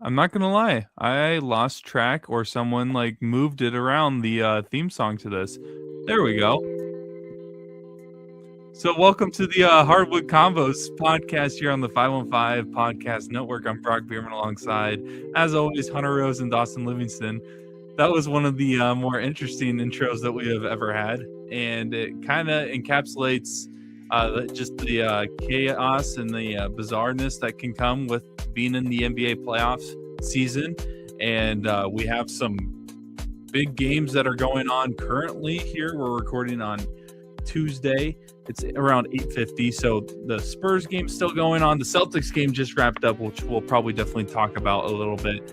I'm not gonna lie. I lost track, or someone like moved it around the theme song to this. There we go. So welcome to the Hardwood Convos podcast here on the 515 Podcast Network. I'm Brock Bierman alongside, as always, Hunter Rose and Dawson Livingston. That was one of the more interesting intros that we have ever had, and it kind of encapsulates just the chaos and the bizarreness that can come with being in the NBA playoffs season. And we have some big games that are going on currently here. We're recording on Tuesday. It's around 8:50, so the Spurs game's still going on. The Celtics game just wrapped up, which we'll probably definitely talk about a little bit.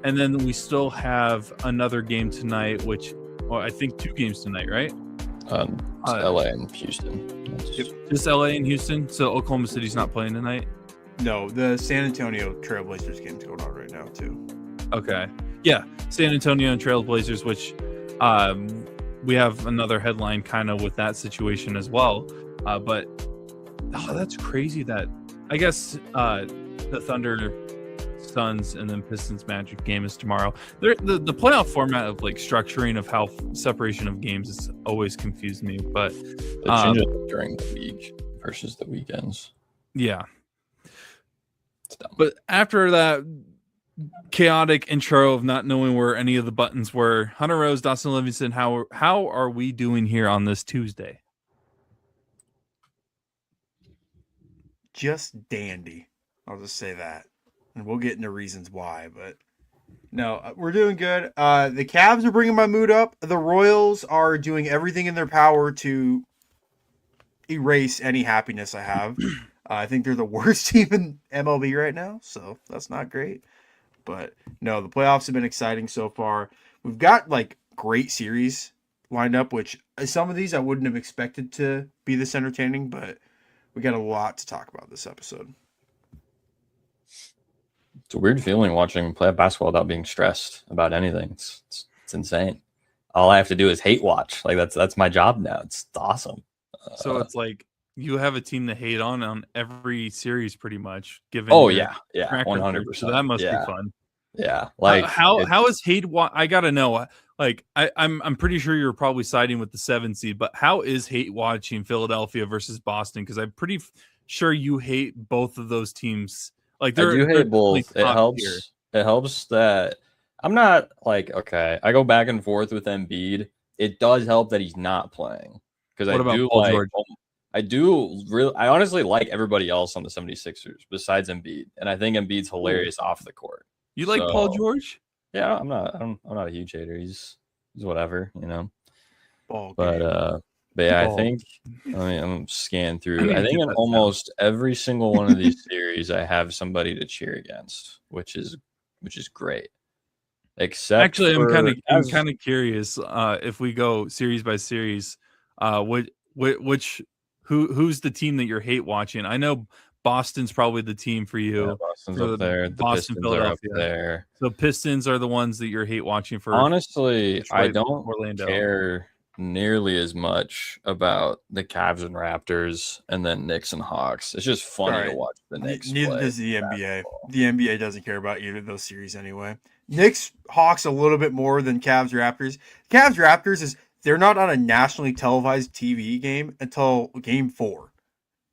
And then we still have another game tonight, I think 2 games tonight, right? LA and Houston. Just LA and Houston. So Oklahoma City's not playing tonight? No, the San Antonio Trailblazers game's going on right now, too. Okay. Yeah, San Antonio and Trailblazers, which we have another headline kind of with that situation as well. But that's crazy that I guess the Thunder, Suns, and then Pistons Magic game is tomorrow. The playoff format of like structuring of how separation of games has always confused me. But they change it during the week versus the weekends. Yeah. But after that chaotic intro of not knowing where any of the buttons were, Hunter Rose, Dawson Livingston, how are we doing here on this Tuesday? Just dandy. I'll just say that. And we'll get into reasons why, but no, we're doing good. The Cavs are bringing my mood up. The Royals are doing everything in their power to erase any happiness I have. I think they're the worst team in MLB right now, so that's not great. But no, the playoffs have been exciting so far. We've got like great series lined up, which some of these I wouldn't have expected to be this entertaining, but we got a lot to talk about this episode. It's a weird feeling watching playoff basketball without being stressed about anything. It's insane. All I have to do is hate watch. Like that's my job now. It's awesome. So it's like you have a team to hate on every series, pretty much. Given 100%. So that must be fun. Yeah, like how is hate? I gotta know. Like I'm pretty sure you're probably siding with the 7 seed, but how is hate watching Philadelphia versus Boston? Because I'm pretty sure you hate both of those teams. Like I do hate both. It helps. Here. It helps that I'm not like okay. I go back and forth with Embiid. It does help that he's not playing because I do like. George? I honestly like everybody else on the 76ers besides Embiid, and I think Embiid's hilarious off the court. You like Paul George? Yeah, I'm not a huge hater. He's whatever, you know. But yeah, I think I'm scanning through. I think in almost every single one of these series, I have somebody to cheer against, which is great. Except actually, I'm kind of curious if we go series by series, who's the team that you're hate watching? I know Boston's probably the team for you. Yeah, Boston's up there. The Boston, Pistons are up there. So Pistons are the ones that you're hate watching for. Honestly, I don't care nearly as much about the Cavs and Raptors and then Knicks and Hawks. It's just funny to watch the Knicks play. Neither does the NBA. The NBA doesn't care about either of those series anyway. Knicks, Hawks a little bit more than Cavs, Raptors. Cavs, Raptors they're not on a nationally televised TV game until game 4.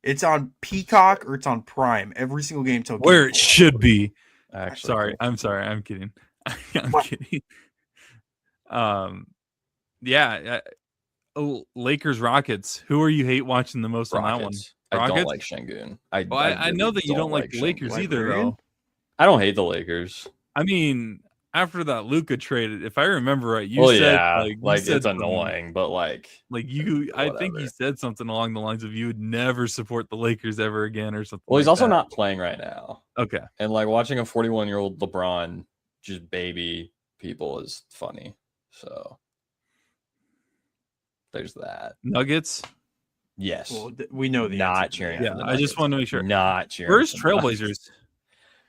It's on Peacock or it's on Prime every single game till where it should be. Actually, I'm sorry. I'm kidding. I'm kidding. Yeah. Lakers, Rockets. Who are you hate watching the most on that one? Rockets? I don't like Şengün. I know that you don't like the Lakers either, though. I don't hate the Lakers. I mean, after that Luka trade, if I remember right, you said it's annoying, but I think you said something along the lines of you would never support the Lakers ever again or something. Well, he's also not playing right now. Okay. And watching a 41-year-old LeBron just baby people is funny. So there's that. Nuggets? Yes. Well, we know the not answer. cheering. Yeah, I just want to make sure. Not cheering. Where's Trailblazers?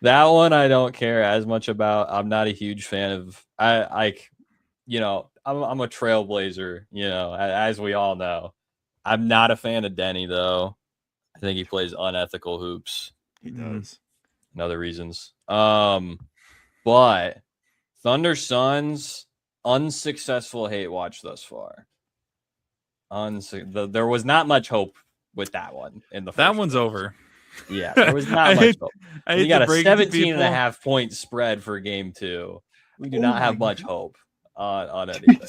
That one I don't care as much about. I'm not a huge fan of. I'm a Trailblazer. As we all know, I'm not a fan of Denny though. I think he plays unethical hoops. He does. And other reasons. But Thunder Suns, unsuccessful hate watch thus far. There was not much hope with that one in the first That one's place. over. Yeah, there was not much hope. We got a 17.5 point spread for game 2. We do not have much hope on anything.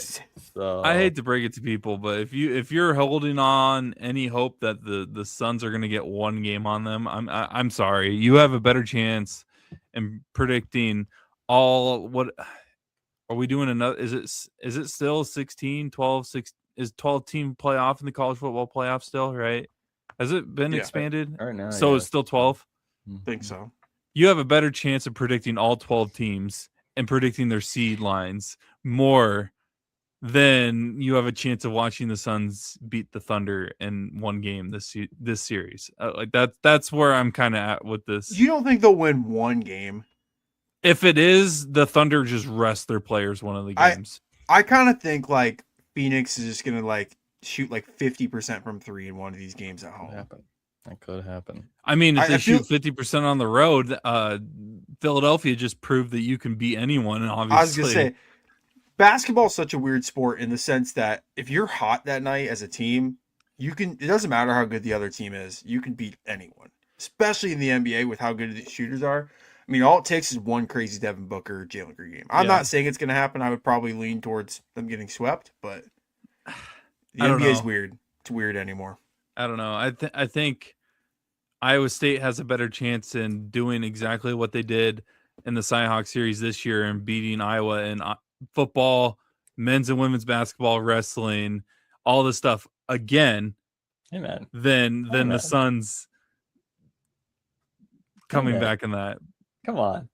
So I hate to break it to people, but if you're holding on any hope that the Suns are going to get one game on them, I'm sorry. You have a better chance in predicting all. What are we doing? Another is it still 16, 12, 6? Is 12 team playoff in the college football playoff still, right? Has it been expanded? Right now, so it's still 12? I think so. You have a better chance of predicting all 12 teams and predicting their seed lines more than you have a chance of watching the Suns beat the Thunder in one game this series. Like that's where I'm kind of at with this. You don't think they'll win one game? If it is, the Thunder just rest their players one of the games. I kind of think like Phoenix is just gonna like shoot like 50% from 3 in one of these games at home. That could happen. I mean, if they shoot 50% on the road, Philadelphia just proved that you can beat anyone. And obviously, I was gonna say, basketball is such a weird sport in the sense that if you're hot that night as a team, you can. It doesn't matter how good the other team is, you can beat anyone. Especially in the NBA with how good the shooters are. I mean, all it takes is one crazy Devin Booker, Jalen Green game. I'm not saying it's going to happen. I would probably lean towards them getting swept, but the NBA is weird. It's weird anymore. I don't know. I think Iowa State has a better chance in doing exactly what they did in the Cy-Hawk series this year and beating Iowa in football, men's and women's basketball, wrestling, all this stuff again. Amen. Than the Suns coming back in that. Come on.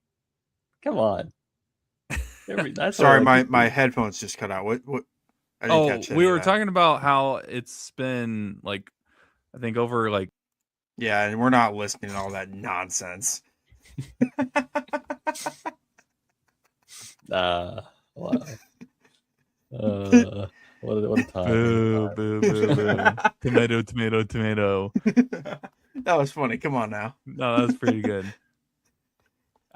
Sorry, my headphones just cut out. What? I didn't catch we were talking about how it's been like, I think over like. Yeah, and we're not listening to all that nonsense. Wow. What a time. Boo. Tomato. That was funny. Come on now. No, that was pretty good.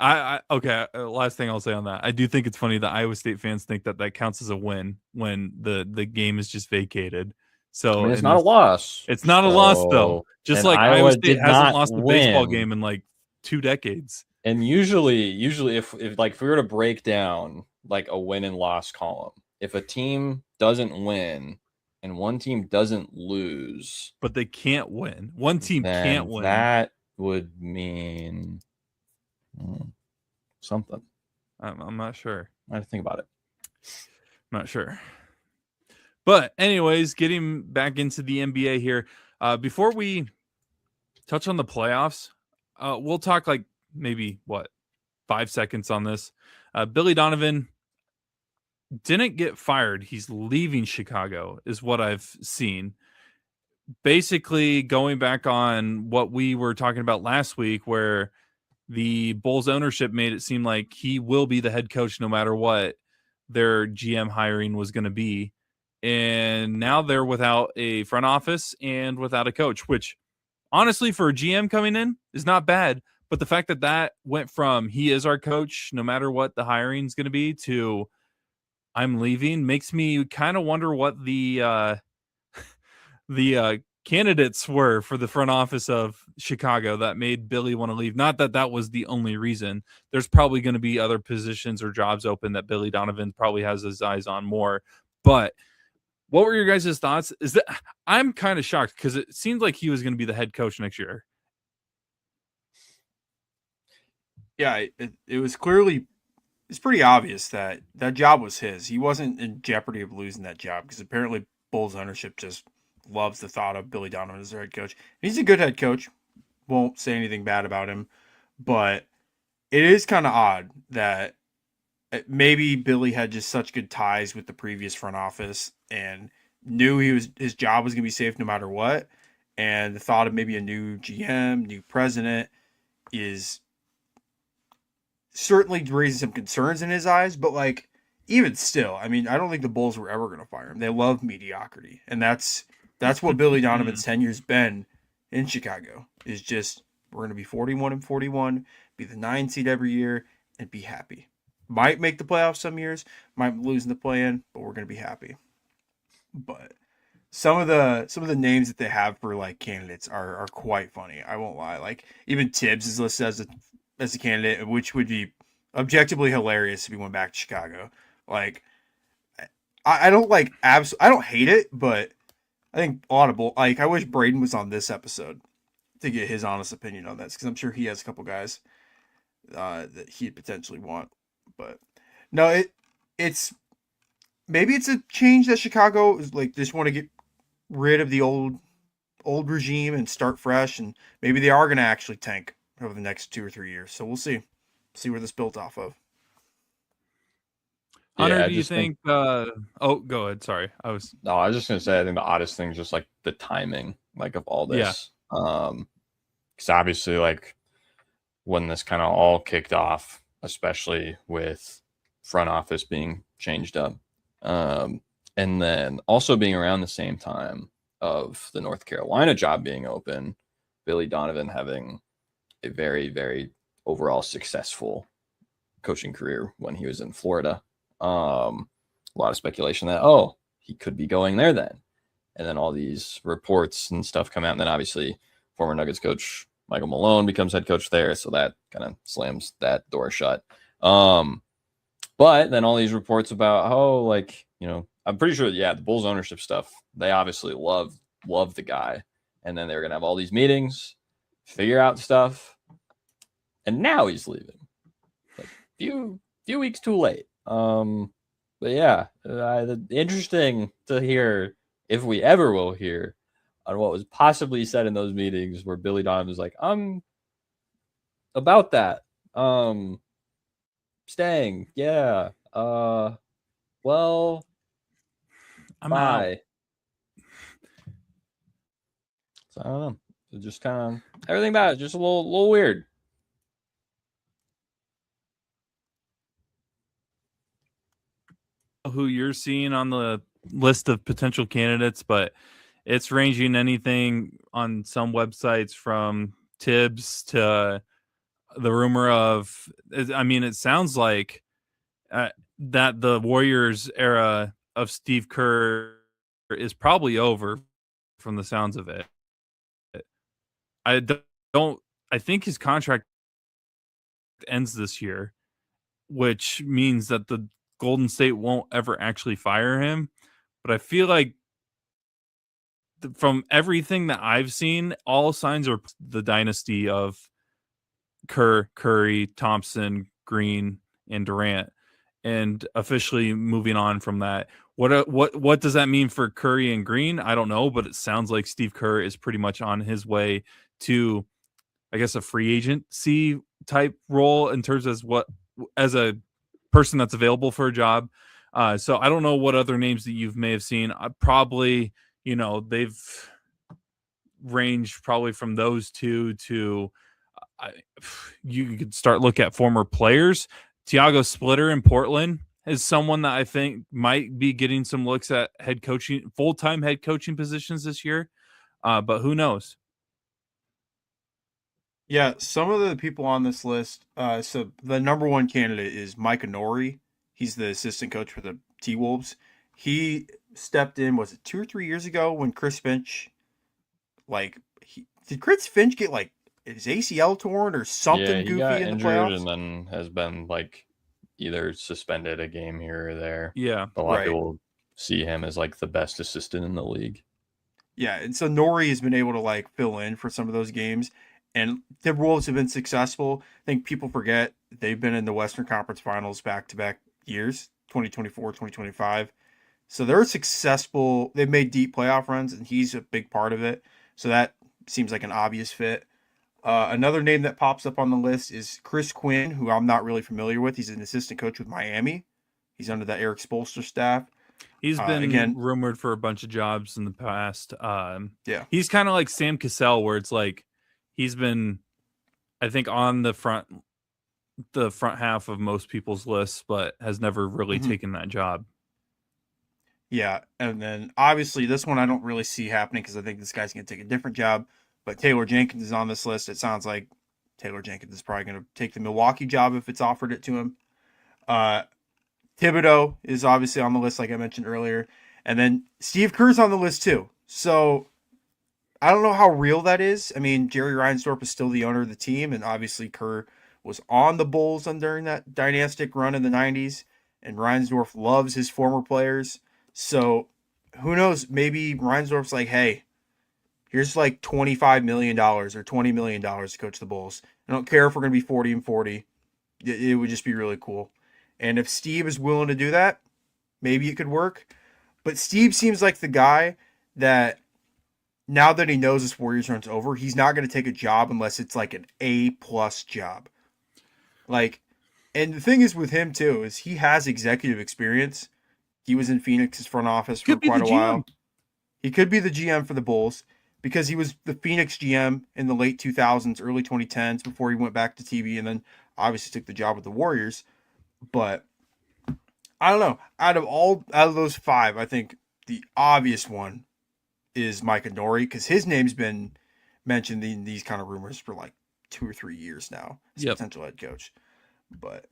Okay. Last thing I'll say on that. I do think it's funny that Iowa State fans think that counts as a win when the game is just vacated. So I mean, it's not a loss. It's not a loss though. Just like Iowa State hasn't lost a baseball game in like 2 decades. And usually if like if we were to break down like a win and loss column, if a team doesn't win and one team doesn't lose, but they can't win, one team can't win, that would mean something. I'm not sure. I have to think about it. I'm not sure. But anyways, getting back into the NBA here. Before we touch on the playoffs, we'll talk like maybe 5 seconds on this. Billy Donovan didn't get fired. He's leaving Chicago is what I've seen. Basically going back on what we were talking about last week, where the Bulls ownership made it seem like he will be the head coach no matter what their GM hiring was going to be. And now they're without a front office and without a coach, which honestly for a GM coming in is not bad. But the fact that went from he is our coach no matter what the hiring is going to be to I'm leaving makes me kind of wonder what the candidates were for the front office of Chicago that made Billy want to leave. Not that was the only reason. There's probably going to be other positions or jobs open that Billy Donovan probably has his eyes on more. But what were your guys' thoughts? Is that I'm kind of shocked because it seemed like he was going to be the head coach next year. Yeah, it was clearly, it's pretty obvious that job was his. He wasn't in jeopardy of losing that job because apparently Bulls ownership just loves the thought of Billy Donovan as their head coach. He's a good head coach. Won't say anything bad about him, but it is kind of odd that maybe Billy had just such good ties with the previous front office and knew his job was going to be safe no matter what. And the thought of maybe a new GM, new president is certainly raising some concerns in his eyes, but like even still, I mean, I don't think the Bulls were ever going to fire him. They love mediocrity, and that's what Billy Donovan's tenure's been in Chicago. Is just we're going to be 41-41, be the 9 seed every year, and be happy. might make the playoffs some years, might lose in the play-in, but we're going to be happy. But some of the names that they have for like candidates are quite funny. I won't lie. Like even Tibbs is listed as a candidate, which would be objectively hilarious if he went back to Chicago. Like I don't like I don't hate it, but I think audible. Like I wish Braden was on this episode to get his honest opinion on this, because I'm sure he has a couple guys that he'd potentially want. But no, it's maybe it's a change that Chicago is like just want to get rid of the old regime and start fresh, and maybe they are going to actually tank over the next 2 or 3 years. So we'll see where this built off of. Hunter, do you think go ahead. Sorry. I was just going to say, I think the oddest thing is just like the timing, like of all this. Yeah. Because obviously, like when this kind of all kicked off, especially with front office being changed up, and then also being around the same time of the North Carolina job being open, Billy Donovan having a very, very overall successful coaching career when he was in Florida. A lot of speculation that, he could be going there then. And then all these reports and stuff come out. And then obviously former Nuggets coach Michael Malone becomes head coach there. So that kind of slams that door shut. But then all these reports about, I'm pretty sure, the Bulls ownership stuff, they obviously love the guy. And then they're going to have all these meetings, figure out stuff. And now he's leaving. Like few weeks too late. But yeah, interesting to hear, if we ever will hear, on what was possibly said in those meetings where Billy Donovan was like, about that. Staying. Yeah. Well, I'm bye. out. So I don't know. It just kind of everything about it just a little weird. Who you're seeing on the list of potential candidates, but it's ranging anything on some websites from Tibbs to the rumor of, it sounds like that the Warriors era of Steve Kerr is probably over from the sounds of it. I think his contract ends this year, which means that the Golden State won't ever actually fire him. But I feel like from everything that I've seen, all signs are the dynasty of Kerr, Curry, Thompson, Green, and Durant, and officially moving on from that. What does that mean for Curry and Green? I don't know, but it sounds like Steve Kerr is pretty much on his way to, I guess, a free agency type role in terms of as a person that's available for a job. So I don't know what other names that you may have seen. Probably, they've ranged probably from those two to you could start look at former players. Tiago Splitter in Portland is someone that I think might be getting some looks at full-time head coaching positions this year. But who knows? Yeah, some of the people on this list, so the number one candidate is Micah Nori. He's the assistant coach for the T-Wolves. He stepped in, was it 2 or 3 years ago when Chris Finch, did Chris Finch get his ACL torn or something goofy in the playoffs? And then has been either suspended a game here or there. Yeah. A lot of people see him as the best assistant in the league. Yeah, and so Nori has been able to fill in for some of those games. And the Wolves have been successful. I think people forget they've been in the Western Conference Finals back-to-back years, 2024, 2025. So they're successful. They've made deep playoff runs, and he's a big part of it. So that seems like an obvious fit. Another name that pops up on the list is Chris Quinn, who I'm not really familiar with. He's an assistant coach with Miami. He's under the Eric Spoelstra staff. He's been rumored for a bunch of jobs in the past. Yeah. He's kind of like Sam Cassell, where it's he's been, I think, on the front half of most people's lists, but has never really taken that job. Yeah, and then obviously this one I don't really see happening because I think this guy's going to take a different job. But Taylor Jenkins is on this list. It sounds like Taylor Jenkins is probably going to take the Milwaukee job if it's offered it to him. Thibodeau is obviously on the list, like I mentioned earlier. And then Steve Kerr's on the list too. So I don't know how real that is. I mean, Jerry Reinsdorf is still the owner of the team, and obviously Kerr was on the Bulls during that dynastic run in the 90s, and Reinsdorf loves his former players. So who knows? Maybe Reinsdorf's like, hey, here's like $25 million or $20 million to coach the Bulls. I don't care if we're going to be 40-40. It would just be really cool. And if Steve is willing to do that, maybe it could work. But Steve seems like the guy that now that he knows this Warriors run's over, he's not going to take a job unless it's like an A+ job. Like, and the thing is with him too, is he has executive experience. He was in Phoenix's front office for quite a while. He could be the GM for the Bulls because he was the Phoenix GM in the late 2000s, early 2010s before he went back to TV and then obviously took the job with the Warriors. But I don't know. Out of those five, I think the obvious one is Mike Nori because his name's been mentioned in these kind of rumors for like 2 or 3 years now as a potential head coach. But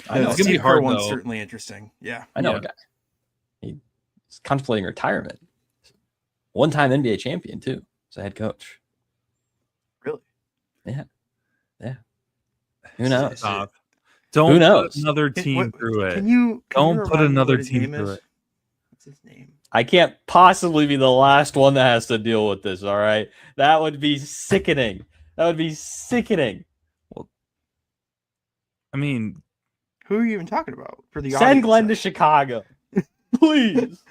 I know it's gonna be hard. One's certainly interesting. Yeah, I know a guy. He's contemplating retirement. One-time NBA champion too, as a head coach. Really? Yeah. Who knows? Don't put another team through it. Don't put another team through it. What's his name? I can't possibly be the last one that has to deal with this, all right? That would be sickening. Well, I mean, who are you even talking about? For the send Glenn to Chicago. Please.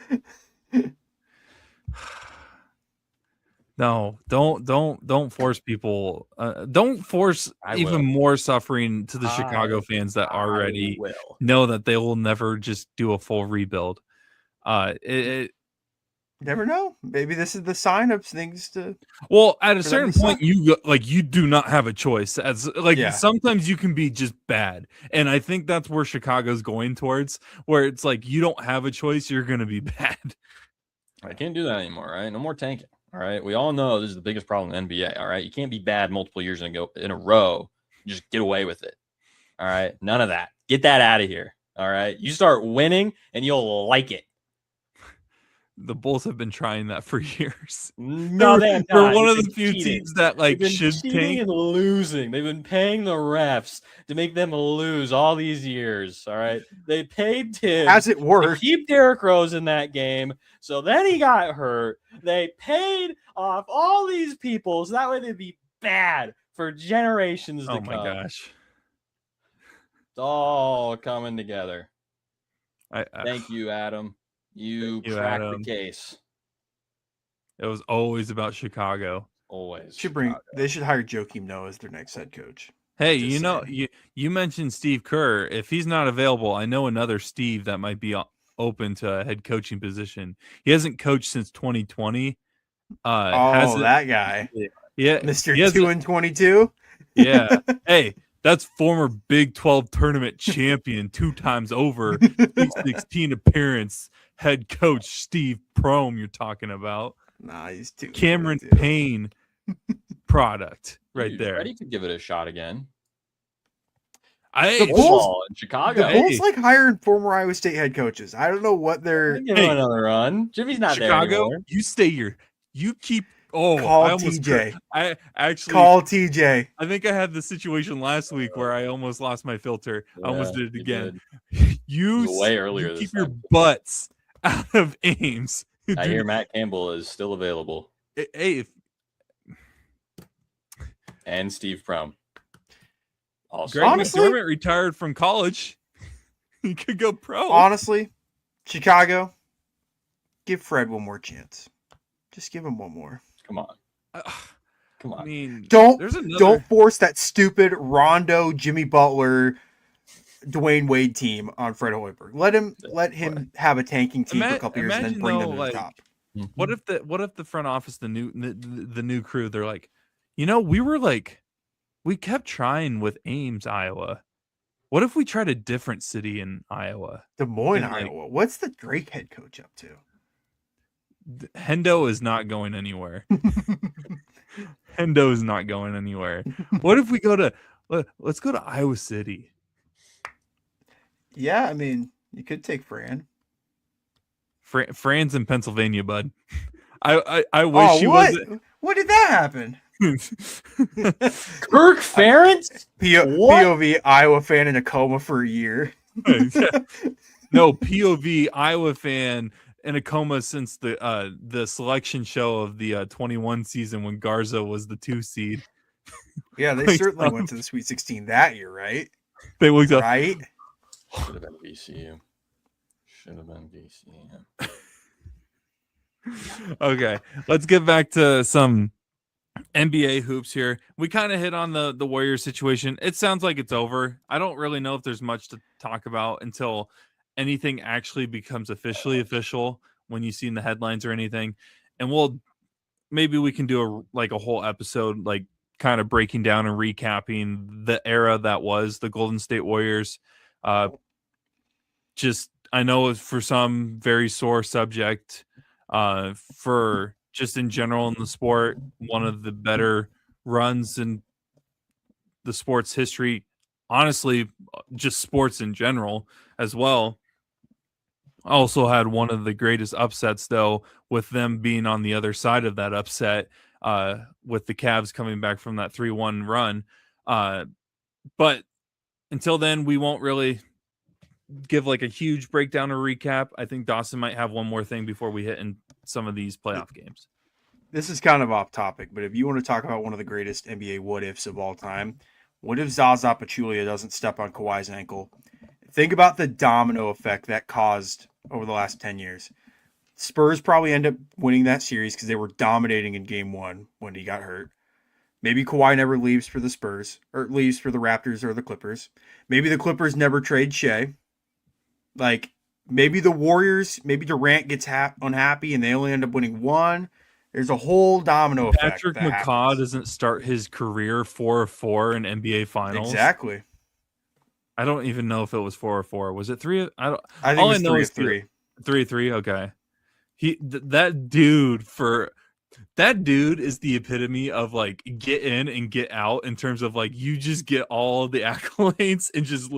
No, don't force people. Don't force even more suffering to the Chicago fans that already know that they will never just do a full rebuild. Never know. Maybe this is the sign of things to. Well, at a certain point, you do not have a choice. Sometimes you can be just bad, and I think that's where Chicago's going towards, where it's like you don't have a choice. You're going to be bad. I can't do that anymore, right? No more tanking. All right, we all know this is the biggest problem in the NBA. All right, you can't be bad multiple years in a row. Just get away with it. All right, none of that. Get that out of here. All right, you start winning and you'll like it. The Bulls have been trying that for years. No, they're one of the few teams that should tank and losing. They've been paying the refs to make them lose all these years. All right, they paid Tim. As it worked, to keep Derrick Rose in that game. So then he got hurt. They paid off all these people so that way they'd be bad for generations to come. Oh my gosh, it's all coming together. Thank you, Adam. You cracked the case. It was always about Chicago. Always. They should hire Joakim Noah as their next head coach. Hey, you mentioned Steve Kerr. If he's not available, I know another Steve that might be open to a head coaching position. He hasn't coached since 2020. That guy. Yeah. Mr. 2-22. Yeah. Hey, that's former Big 12 tournament champion 2 times over, 16 appearance, head coach Steve Prohm you're talking about. Nah, he's too Cameron Payne product there. Ready to give it a shot again. The Bulls in Chicago. The Bulls hiring former Iowa State head coaches. I don't know what they're. Give him another run. Jimmy's not Chicago, there anymore. You stay here. You keep. Call TJ. Call TJ. I think I had the situation last week where I almost lost my filter. I almost did it again. You way earlier. You keep your butts out of Ames. I hear Matt Campbell is still available. Hey, and Steve Prohm. Also, Greg McDermott retired from college. He could go pro. Honestly, Chicago, give Fred one more chance. Just give him one more. Come on. I mean, don't force that stupid Rondo, Jimmy Butler, Dwayne Wade team on Fred Hoiberg. Let him have a tanking team for a couple years and then bring them to the top. What if the front office, the new crew, they're like, we kept trying with Ames, Iowa. What if we tried a different city in Iowa? Des Moines, Iowa. What's the Drake head coach up to? Hendo is not going anywhere. Hendo is not going anywhere. What if we let's go to Iowa City? Yeah, I mean, you could take Fran. Fran's in Pennsylvania, bud. I wish she wasn't. What did that happen? Kirk Ferentz? POV Iowa fan in a coma for a year. No, POV Iowa fan in a coma since the selection show of the 21 season when Garza was the 2 seed. Yeah, they certainly went to the Sweet 16 that year, right? They looked right. Should have been VCU. Okay, let's get back to some NBA hoops here. We kind of hit on the Warriors situation. It sounds like it's over. I don't really know if there's much to talk about until anything actually becomes officially official, when you see in the headlines or anything. And maybe we can do a whole episode, like kind of breaking down and recapping the era that was the Golden State Warriors. Just, I know it's for some very sore subject, for just in general in the sport, one of the better runs in the sport's history. Honestly, just sports in general as well. Also had one of the greatest upsets, though, with them being on the other side of that upset, with the Cavs coming back from that 3-1 run. But until then, we won't really give like a huge breakdown or recap. I think Dawson might have one more thing before we hit in some of these playoff games. This is kind of off topic, but if you want to talk about one of the greatest NBA what-ifs of all time, what if Zaza Pachulia doesn't step on Kawhi's ankle? Think about the domino effect that caused over the last 10 years. Spurs probably end up winning that series because they were dominating in game 1 when he got hurt. Maybe Kawhi never leaves for the Spurs, or leaves for the Raptors or the Clippers. Maybe the Clippers never trade Shea. Like, maybe the Warriors, maybe Durant gets unhappy and they only end up winning 1. There's a whole domino effect. Patrick McCaw doesn't start his career 4-4 in NBA Finals. Exactly. I don't even know if it was 4-4. Was it 3? I think it was 3-3. 3-3. Okay. That dude is the epitome of like get in and get out, in terms of like you just get all the accolades and just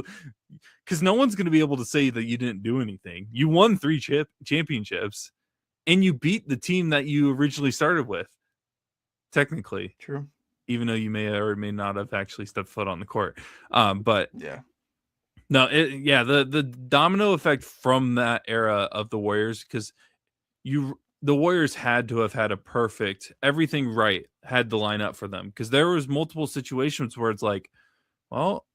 because no one's going to be able to say that you didn't do anything. You won 3 championships and you beat the team that you originally started with. Technically. True. Even though you may or may not have actually stepped foot on the court. But yeah. No, the domino effect from that era of the Warriors, because the Warriors had to have had everything right had to line up for them, because there was multiple situations where it's like, well,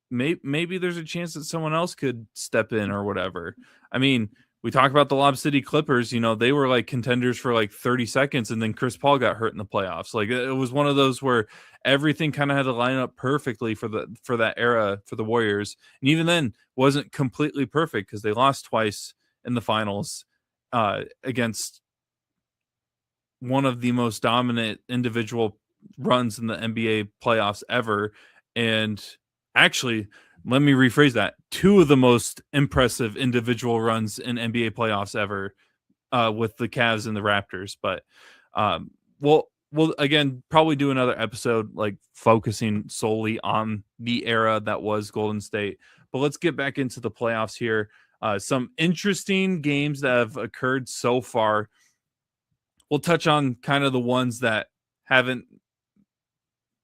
maybe there's a chance that someone else could step in or whatever. I mean, we talk about the Lob City Clippers, they were like contenders for like 30 seconds and then Chris Paul got hurt in the playoffs. Like, it was one of those where everything kind of had to line up perfectly for that era for the Warriors. And even then wasn't completely perfect because they lost twice in the finals against one of the most dominant individual runs in the NBA playoffs ever. And actually, let me rephrase that. 2 of the most impressive individual runs in NBA playoffs ever, with the Cavs and the Raptors. But we'll again probably do another episode like focusing solely on the era that was Golden State. But let's get back into the playoffs here. Some interesting games that have occurred so far. We'll touch on kind of the ones that haven't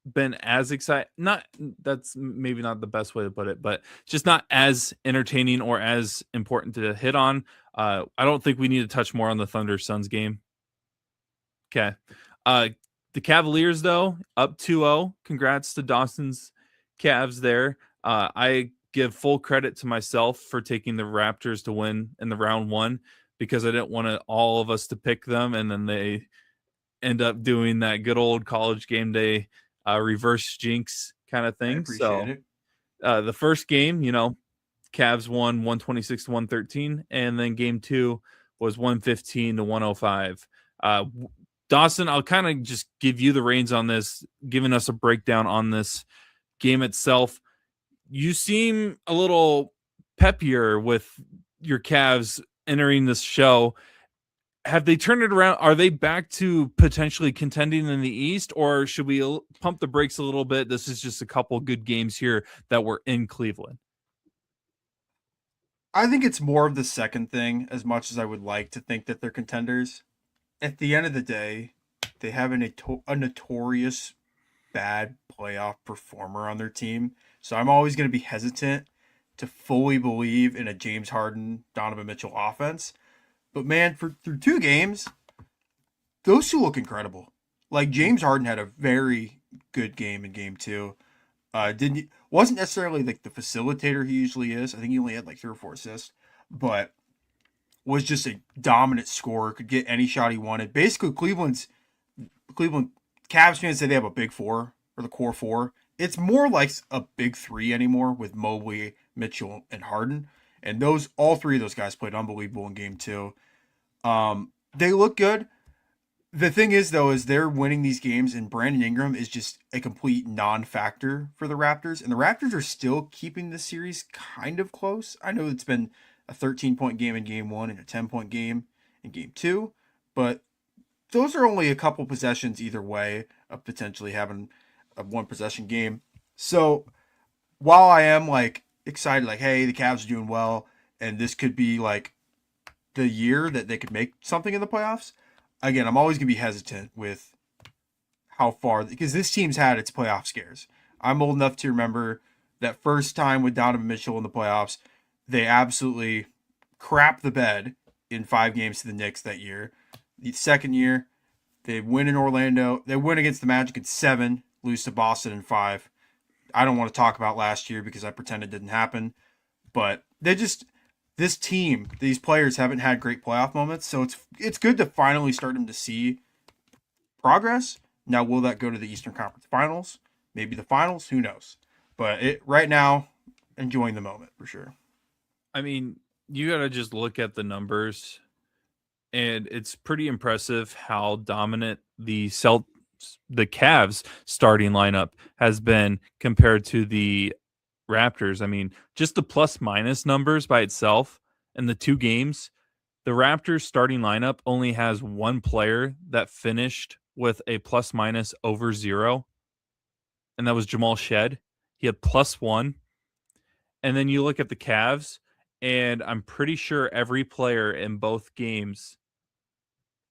been as exciting. That's maybe not the best way to put it, but just not as entertaining or as important to hit on. I don't think we need to touch more on the Thunder Suns game. Okay. The Cavaliers, though, up 2-0. Congrats to Dawson's Cavs there. I give full credit to myself for taking the Raptors to win in the round 1, because I didn't want all of us to pick them, and then they end up doing that good old college game day reverse jinx kind of thing. So the first game, Cavs won 126-113, and then game 2 was 115-105. Dawson, I'll kind of just give you the reins on this, giving us a breakdown on this game itself. You seem a little peppier with your Cavs entering this show. Have they turned it around? Are they back to potentially contending in the East, or should we pump the brakes a little bit? This is just a couple good games here that were in Cleveland. I think it's more of the second thing, as much as I would like to think that they're contenders. At the end of the day, they have a notorious bad playoff performer on their team. So I'm always going to be hesitant to fully believe in a James Harden, Donovan Mitchell offense. But man, through 2 games, those two look incredible. Like James Harden had a very good game in game 2. Wasn't necessarily like the facilitator he usually is. I think he only had like 3 or 4 assists, but was just a dominant scorer. Could get any shot he wanted. Basically, Cleveland Cavs fans say they have a big 4 or the core 4. It's more like a big 3 anymore with Mobley, Mitchell, and Harden. And all 3 of those guys played unbelievable in game 2. They look good. The thing is, though, is they're winning these games, and Brandon Ingram is just a complete non-factor for the Raptors. And the Raptors are still keeping the series kind of close. I know it's been a 13-point game in game 1 and a 10-point game in game 2, but those are only a couple possessions either way of potentially having a 1-possession game. So while I am like excited, like, hey, the Cavs are doing well, and this could be like the year that they could make something in the playoffs, again, I'm always going to be hesitant with how far, because this team's had its playoff scares. I'm old enough to remember that first time with Donovan Mitchell in the playoffs, they absolutely crapped the bed in 5 games to the Knicks that year. The second year, they win in Orlando. They win against the Magic in 7, lose to Boston in 5. I don't want to talk about last year because I pretend it didn't happen. But this team, these players haven't had great playoff moments, so it's good to finally start them to see progress. Now, will that go to the Eastern Conference Finals? Maybe the finals? Who knows? But right now, enjoying the moment for sure. I mean, you got to just look at the numbers, and it's pretty impressive how dominant the Cavs starting lineup has been compared to the Raptors. I mean, just the plus minus numbers by itself in the 2 games, the Raptors starting lineup only has 1 player that finished with a plus minus over 0, and that was Jamal Shed. He had +1. And then you look at the Cavs, and I'm pretty sure every player in both games,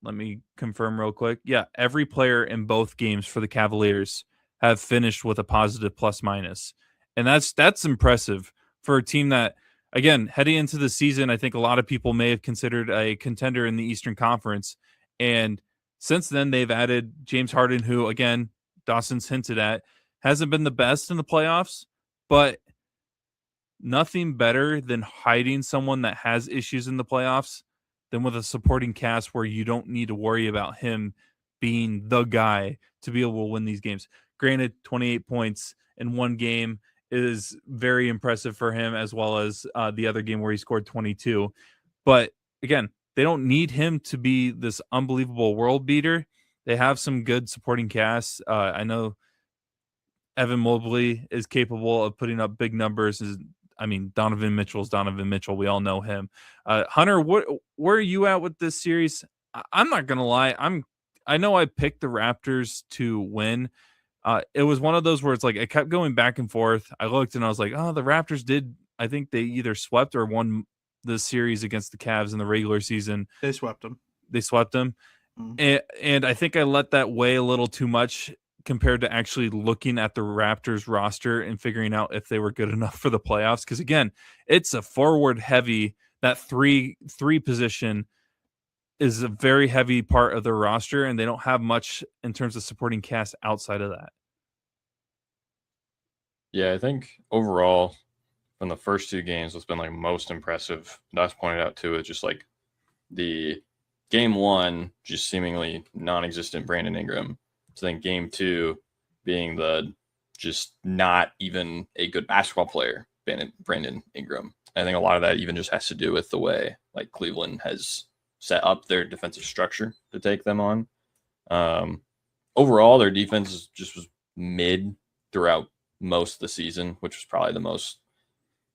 let me confirm real quick. Yeah, every player in both games for the Cavaliers have finished with a positive plus minus. And that's impressive for a team that, again, heading into the season, I think a lot of people may have considered a contender in the Eastern Conference. And since then, they've added James Harden, who, again, Dawson's hinted at, hasn't been the best in the playoffs, but nothing better than hiding someone that has issues in the playoffs than with a supporting cast where you don't need to worry about him being the guy to be able to win these games. Granted, 28 points in 1 game is very impressive for him, as well as the other game where he scored 22. But again, they don't need him to be this unbelievable world beater. They have some good supporting casts. I know Evan Mobley is capable of putting up big numbers. Donovan Mitchell's Donovan Mitchell. We all know him. Hunter, where are you at with this series? I'm not gonna lie. I know I picked the Raptors to win. It was one of those where it's like I kept going back and forth. I looked and I was like, oh, the Raptors did. I think they either swept or won the series against the Cavs in the regular season. They swept them. Mm-hmm. And I think I let that weigh a little too much compared to actually looking at the Raptors roster and figuring out if they were good enough for the playoffs. Because again, it's a forward heavy, that three position is a very heavy part of their roster, and they don't have much in terms of supporting cast outside of that. Yeah, I think overall from the first 2 games, what's been like most impressive, that's pointed out too, is just like the game 1, just seemingly non-existent Brandon Ingram. So then game 2 being the just not even a good basketball player, Brandon Ingram. I think a lot of that even just has to do with the way like Cleveland has set up their defensive structure to take them on. Overall, their defense just was mid throughout most of the season, which was probably the most,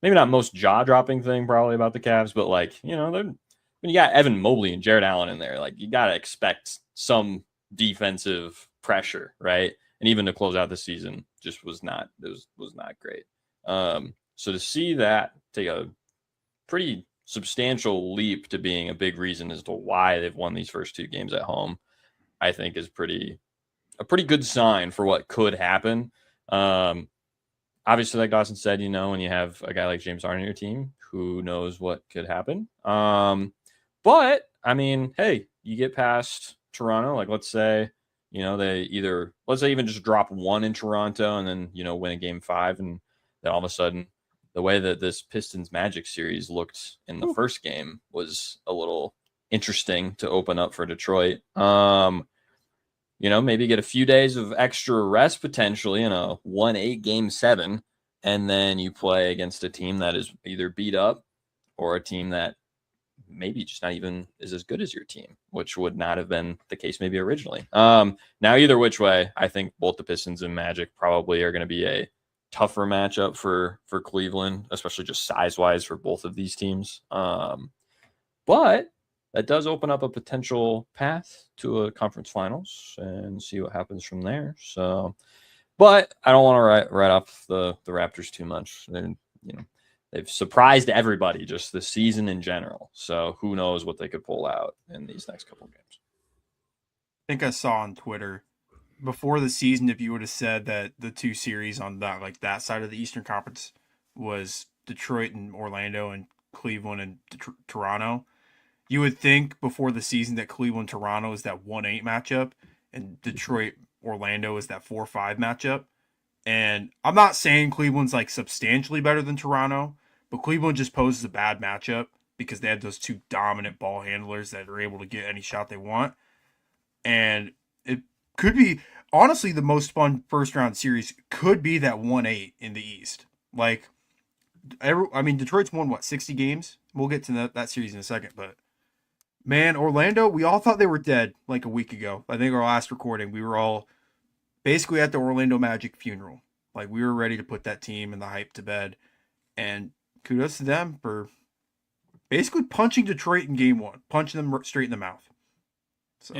maybe not most jaw-dropping thing probably about the Cavs, but like, when you got Evan Mobley and Jared Allen in there, like you got to expect some defensive pressure, right? And even to close out the season just was not great. So to see that take a pretty substantial leap to being a big reason as to why they've won these first 2 games at home, I think is a pretty good sign for what could happen. Obviously, like Dawson said, when you have a guy like James Harden on your team, who knows what could happen. But I mean, hey, you get past Toronto, like let's say, let's say even just drop 1 in Toronto and then, win a game 5. And then all of a sudden, the way that this Pistons Magic series looked in the first game was a little interesting to open up for Detroit. Maybe get a few days of extra rest potentially in a 1-8 game 7. And then you play against a team that is either beat up or a team that maybe just not even is as good as your team, which would not have been the case maybe originally. Now, either which way, I think both the Pistons and Magic probably are going to be a tougher matchup for Cleveland, especially just size-wise for both of these teams. But that does open up a potential path to a conference finals and see what happens from there. So, but I don't want to write off the Raptors too much. They've surprised everybody just the season in general. So who knows what they could pull out in these next couple of games. I think I saw on Twitter before the season, if you would have said that the 2 series on that side of the Eastern Conference was Detroit and Orlando and Cleveland and Toronto, you would think before the season that Cleveland-Toronto is that 1-8 matchup and Detroit-Orlando is that 4-5 matchup. And I'm not saying Cleveland's like substantially better than Toronto, but Cleveland just poses a bad matchup because they have those 2 dominant ball handlers that are able to get any shot they want. And it could be, honestly, the most fun first-round series could be that 1-8 in the East. Detroit's won, 60 games? We'll get to that series in a second, but man, Orlando, we all thought they were dead like a week ago. I think our last recording, we were all basically at the Orlando Magic funeral. Like, we were ready to put that team and the hype to bed. And kudos to them for basically punching Detroit in game 1, punching them straight in the mouth. So,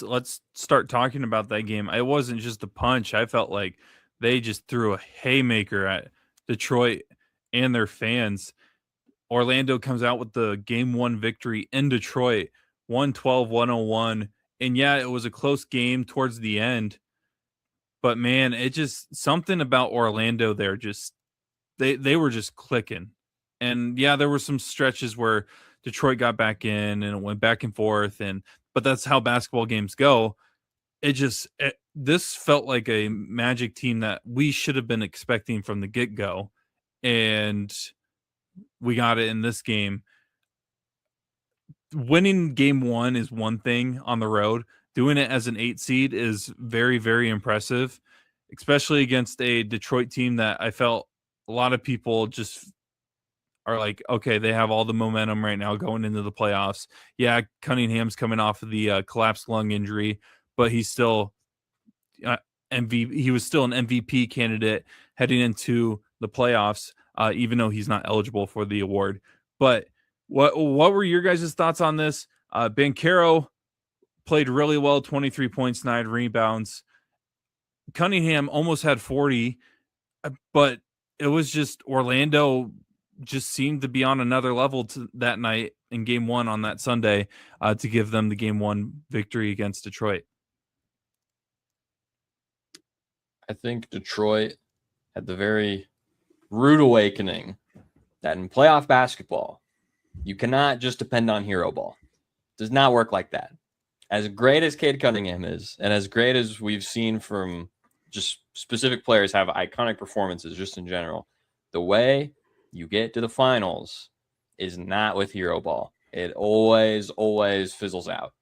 let's start talking about that game. It wasn't just a punch. I felt like they just threw a haymaker at Detroit and their fans. Orlando comes out with the game 1 victory in Detroit, 112-101. And yeah, it was a close game towards the end. But man, it just something about Orlando there, just they were just clicking. And yeah, there were some stretches where Detroit got back in and it went back and forth, but that's how basketball games go. This felt like a Magic team that we should have been expecting from the get-go, and we got it in this game. Winning game 1 is one thing on the road. Doing it as an 8 seed is very, very impressive, especially against a Detroit team that I felt a lot of people just are like, okay, they have all the momentum right now going into the playoffs. Yeah, Cunningham's coming off of the collapsed lung injury, but he's still he was still an MVP candidate heading into the playoffs, even though he's not eligible for the award. But what were your guys' thoughts on this? Banchero played really well, 23 points, 9 rebounds. Cunningham almost had 40, but it was just Orlando just seemed to be on another level that night in game 1 on that Sunday to give them the game 1 victory against Detroit. I think Detroit had the very rude awakening that in playoff basketball, you cannot just depend on hero ball. It does not work like that. As great as Cade Cunningham is, and as great as we've seen from just specific players have iconic performances just in general, the way you get to the finals is not with hero ball. It always, always fizzles out.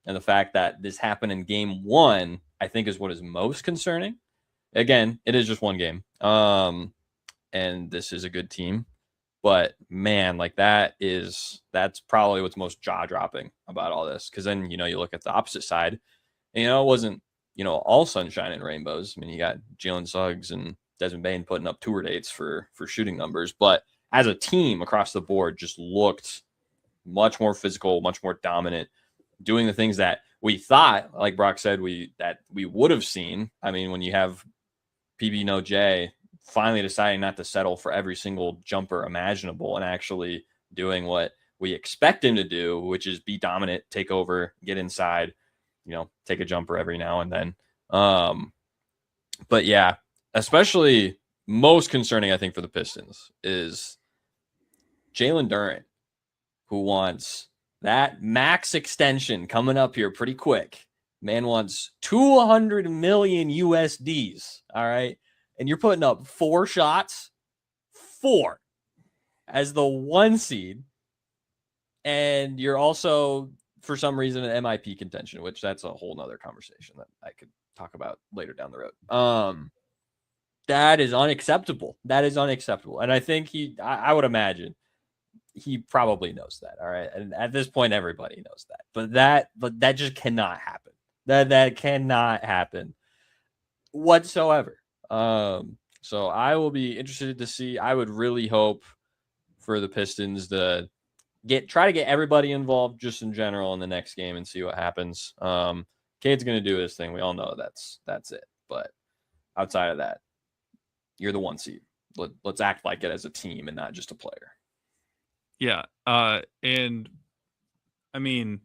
And the fact that this happened in game 1, I think is what is most concerning. Again, it is just one game. And this is a good team. But man, like that's probably what's most jaw-dropping about all this. Because then, you look at the opposite side, and, it wasn't, all sunshine and rainbows. I mean, you got Jalen Suggs and Desmond Bane putting up tour dates for shooting numbers. But as a team across the board, just looked much more physical, much more dominant, doing the things that we thought, like Brock said, we would have seen. I mean, when you have PB No J finally deciding not to settle for every single jumper imaginable and actually doing what we expect him to do, which is be dominant, take over, get inside, take a jumper every now and then. But yeah, especially most concerning, I think, for the Pistons is Jalen Duren, who wants that max extension coming up here pretty quick. Man wants 200 million USDs. All right. And you're putting up 4 shots, 4 as the 1 seed. And you're also, for some reason, an MIP contention, which that's a whole nother conversation that I could talk about later down the road. That is unacceptable. That is unacceptable. And I think I would imagine he probably knows that. All right. And at this point, everybody knows that. But that just cannot happen. That cannot happen whatsoever. So I will be interested to see. I would really hope for the Pistons to try to get everybody involved just in general in the next game and see what happens. Cade's going to do his thing. We all know that's it. But outside of that, you're the 1 seed. Let's act like it as a team and not just a player. Yeah. And I mean,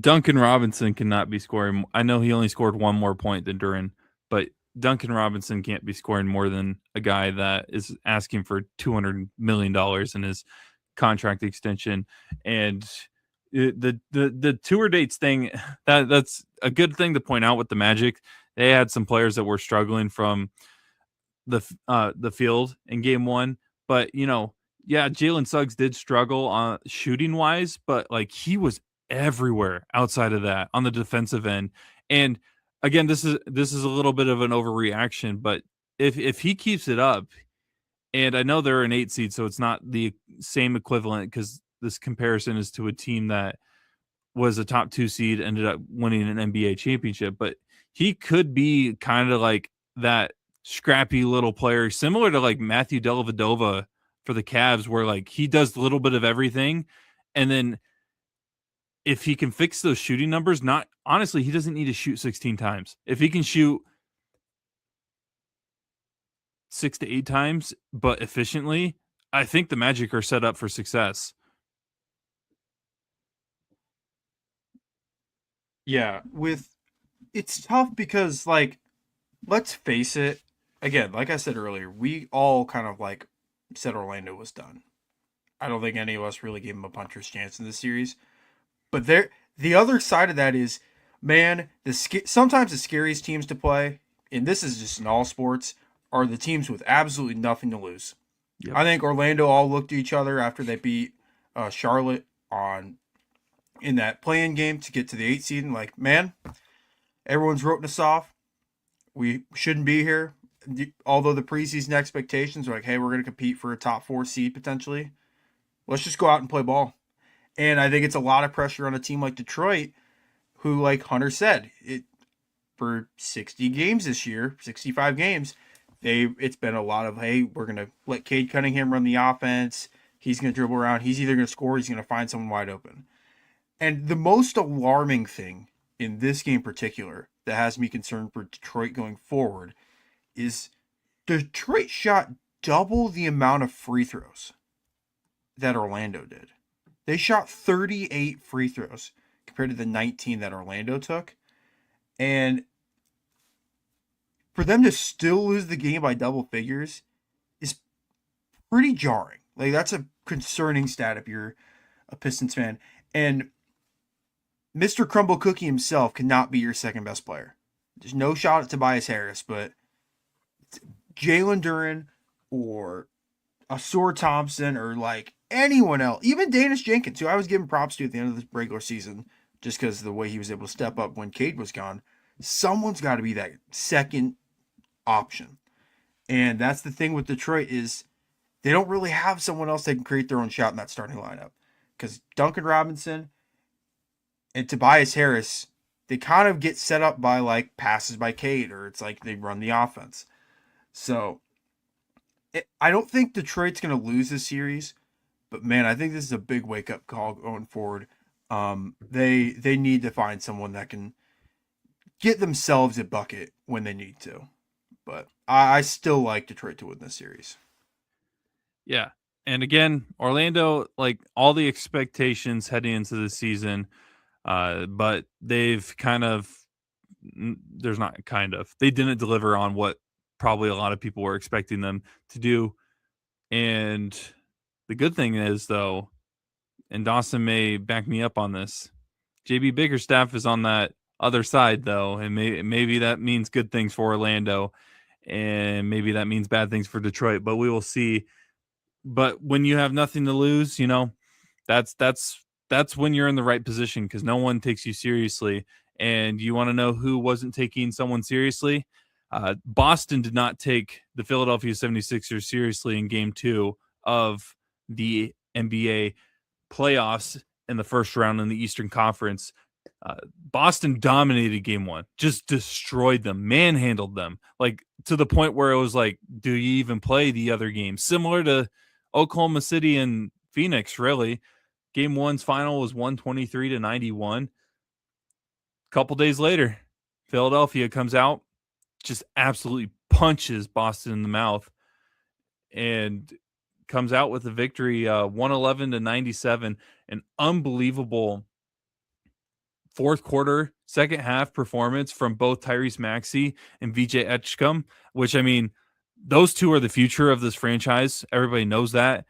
Duncan Robinson cannot be scoring. I know he only scored 1 more point than Duren, but Duncan Robinson can't be scoring more than a guy that is asking for $200 million in his contract extension. And the tour dates thing, that's a good thing to point out with the Magic. They had some players that were struggling from the field in game 1, but Jalen Suggs did struggle on shooting wise, but like he was everywhere outside of that on the defensive end. And again, this is a little bit of an overreaction, but if he keeps it up, and I know they're an 8 seed, so it's not the same equivalent because this comparison is to a team that was a top 2 seed, ended up winning an NBA championship, but he could be kind of like that scrappy little player, similar to like Matthew Dellavedova for the Cavs, where like he does a little bit of everything. And then if he can fix those shooting numbers, honestly, he doesn't need to shoot 16 times. If he can shoot 6 to 8 times, but efficiently, I think the Magic are set up for success. Yeah, it's tough because, like, let's face it, again, like I said earlier, we all kind of like said Orlando was done. I don't think any of us really gave him a puncher's chance in this series. But the other side of that is, man, sometimes the scariest teams to play, and this is just in all sports, are the teams with absolutely nothing to lose. Yep. I think Orlando all looked at each other after they beat Charlotte in that play-in game to get to the 8 seed, and like, man, everyone's written us off. We shouldn't be here. Although the preseason expectations are like, hey, we're going to compete for a top 4 seed potentially. Let's just go out and play ball. And I think it's a lot of pressure on a team like Detroit, who, like Hunter said, for 60 games this year, 65 games, it's been a lot of, hey, we're going to let Cade Cunningham run the offense. He's going to dribble around. He's either going to score or he's going to find someone wide open. And the most alarming thing in this game in particular that has me concerned for Detroit going forward is Detroit shot double the amount of free throws that Orlando did. They shot 38 free throws compared to the 19 that Orlando took. And for them to still lose the game by double figures is pretty jarring. Like, that's a concerning stat if you're a Pistons fan. And Mr. Crumble Cookie himself cannot be your second best player. There's no shot at Tobias Harris, but Jalen Duren or Ausar Thompson or like anyone else, even Danis Jenkins, who I was giving props to at the end of the regular season just because of the way he was able to step up when Cade was gone, someone's got to be that second option. And that's the thing with Detroit is they don't really have someone else that can create their own shot in that starting lineup. Because Duncan Robinson and Tobias Harris, they kind of get set up by like passes by Cade, or it's like they run the offense. So I don't think Detroit's going to lose this series, but man, I think this is a big wake up call going forward. They need to find someone that can get themselves a bucket when they need to. But I still like Detroit to win this series. Yeah. And again, Orlando, like all the expectations heading into the season, but they've they didn't deliver on what probably a lot of people were expecting them to do. And the good thing is, though, and Dawson may back me up on this, JB Bickerstaff is on that other side, though, and maybe that means good things for Orlando, and maybe that means bad things for Detroit, but we will see. But when you have nothing to lose, that's when you're in the right position because no one takes you seriously. And you want to know who wasn't taking someone seriously? Boston did not take the Philadelphia 76ers seriously in game 2 of the NBA playoffs in the first round in the Eastern Conference. Boston dominated game 1, just destroyed them, manhandled them, like to the point where it was like, do you even play the other games? Similar to Oklahoma City and Phoenix, really. Game 1's final was 123-91. Couple days later, Philadelphia comes out, just absolutely punches Boston in the mouth, and comes out with a victory, 111-97. An unbelievable fourth quarter, second half performance from both Tyrese Maxey and VJ Edgecombe, which, I mean, those two are the future of this franchise. Everybody knows that.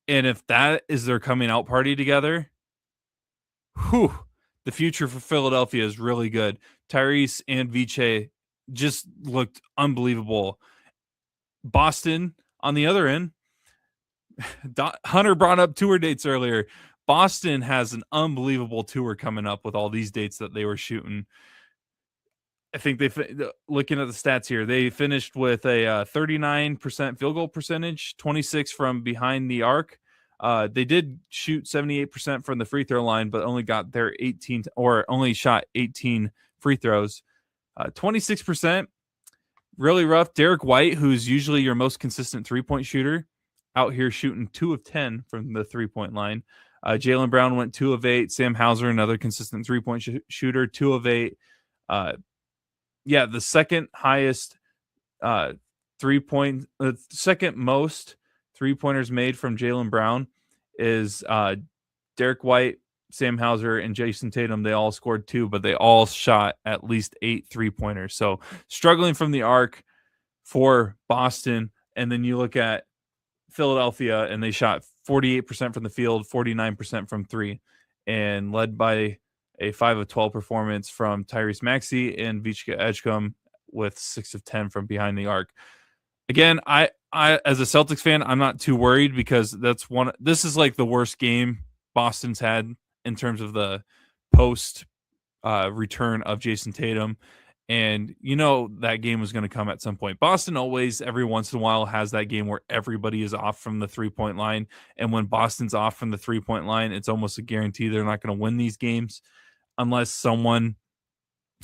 And if that is their coming out party together, the future for Philadelphia is really good. Tyrese and VJ just looked unbelievable. Boston, on the other end, Hunter brought up tour dates earlier. Boston has an unbelievable tour coming up with all these dates that they were shooting. I think looking at the stats here, they finished with a 39% field goal percentage, 26 from behind the arc. They did shoot 78% from the free throw line, but only got their only shot 18 free throws. 26%, really rough. Derek White, who's usually your most consistent 3-point shooter, out here shooting 2 of 10 from the 3-point line. Jaylen Brown went 2 of 8. Sam Hauser, another consistent 3-point shooter, 2 of 8. The second highest second most 3-pointers made from Jaylen Brown is Derek White, Sam Hauser, and Jason Tatum. They all scored 2, but they all shot at least 8 3-pointers. So struggling from the arc for Boston. And then you look at Philadelphia, and they shot 48% from the field, 49% from 3, and led by a 5 of 12 performance from Tyrese Maxey and VJ Edgecombe with 6 of 10 from behind the arc. Again, I as a Celtics fan, I'm not too worried because this is like the worst game Boston's had in terms of the post return of Jason Tatum. And that game was going to come at some point. Boston always, every once in a while, has that game where everybody is off from the 3-point line. And when Boston's off from the 3-point line, it's almost a guarantee they're not going to win these games unless someone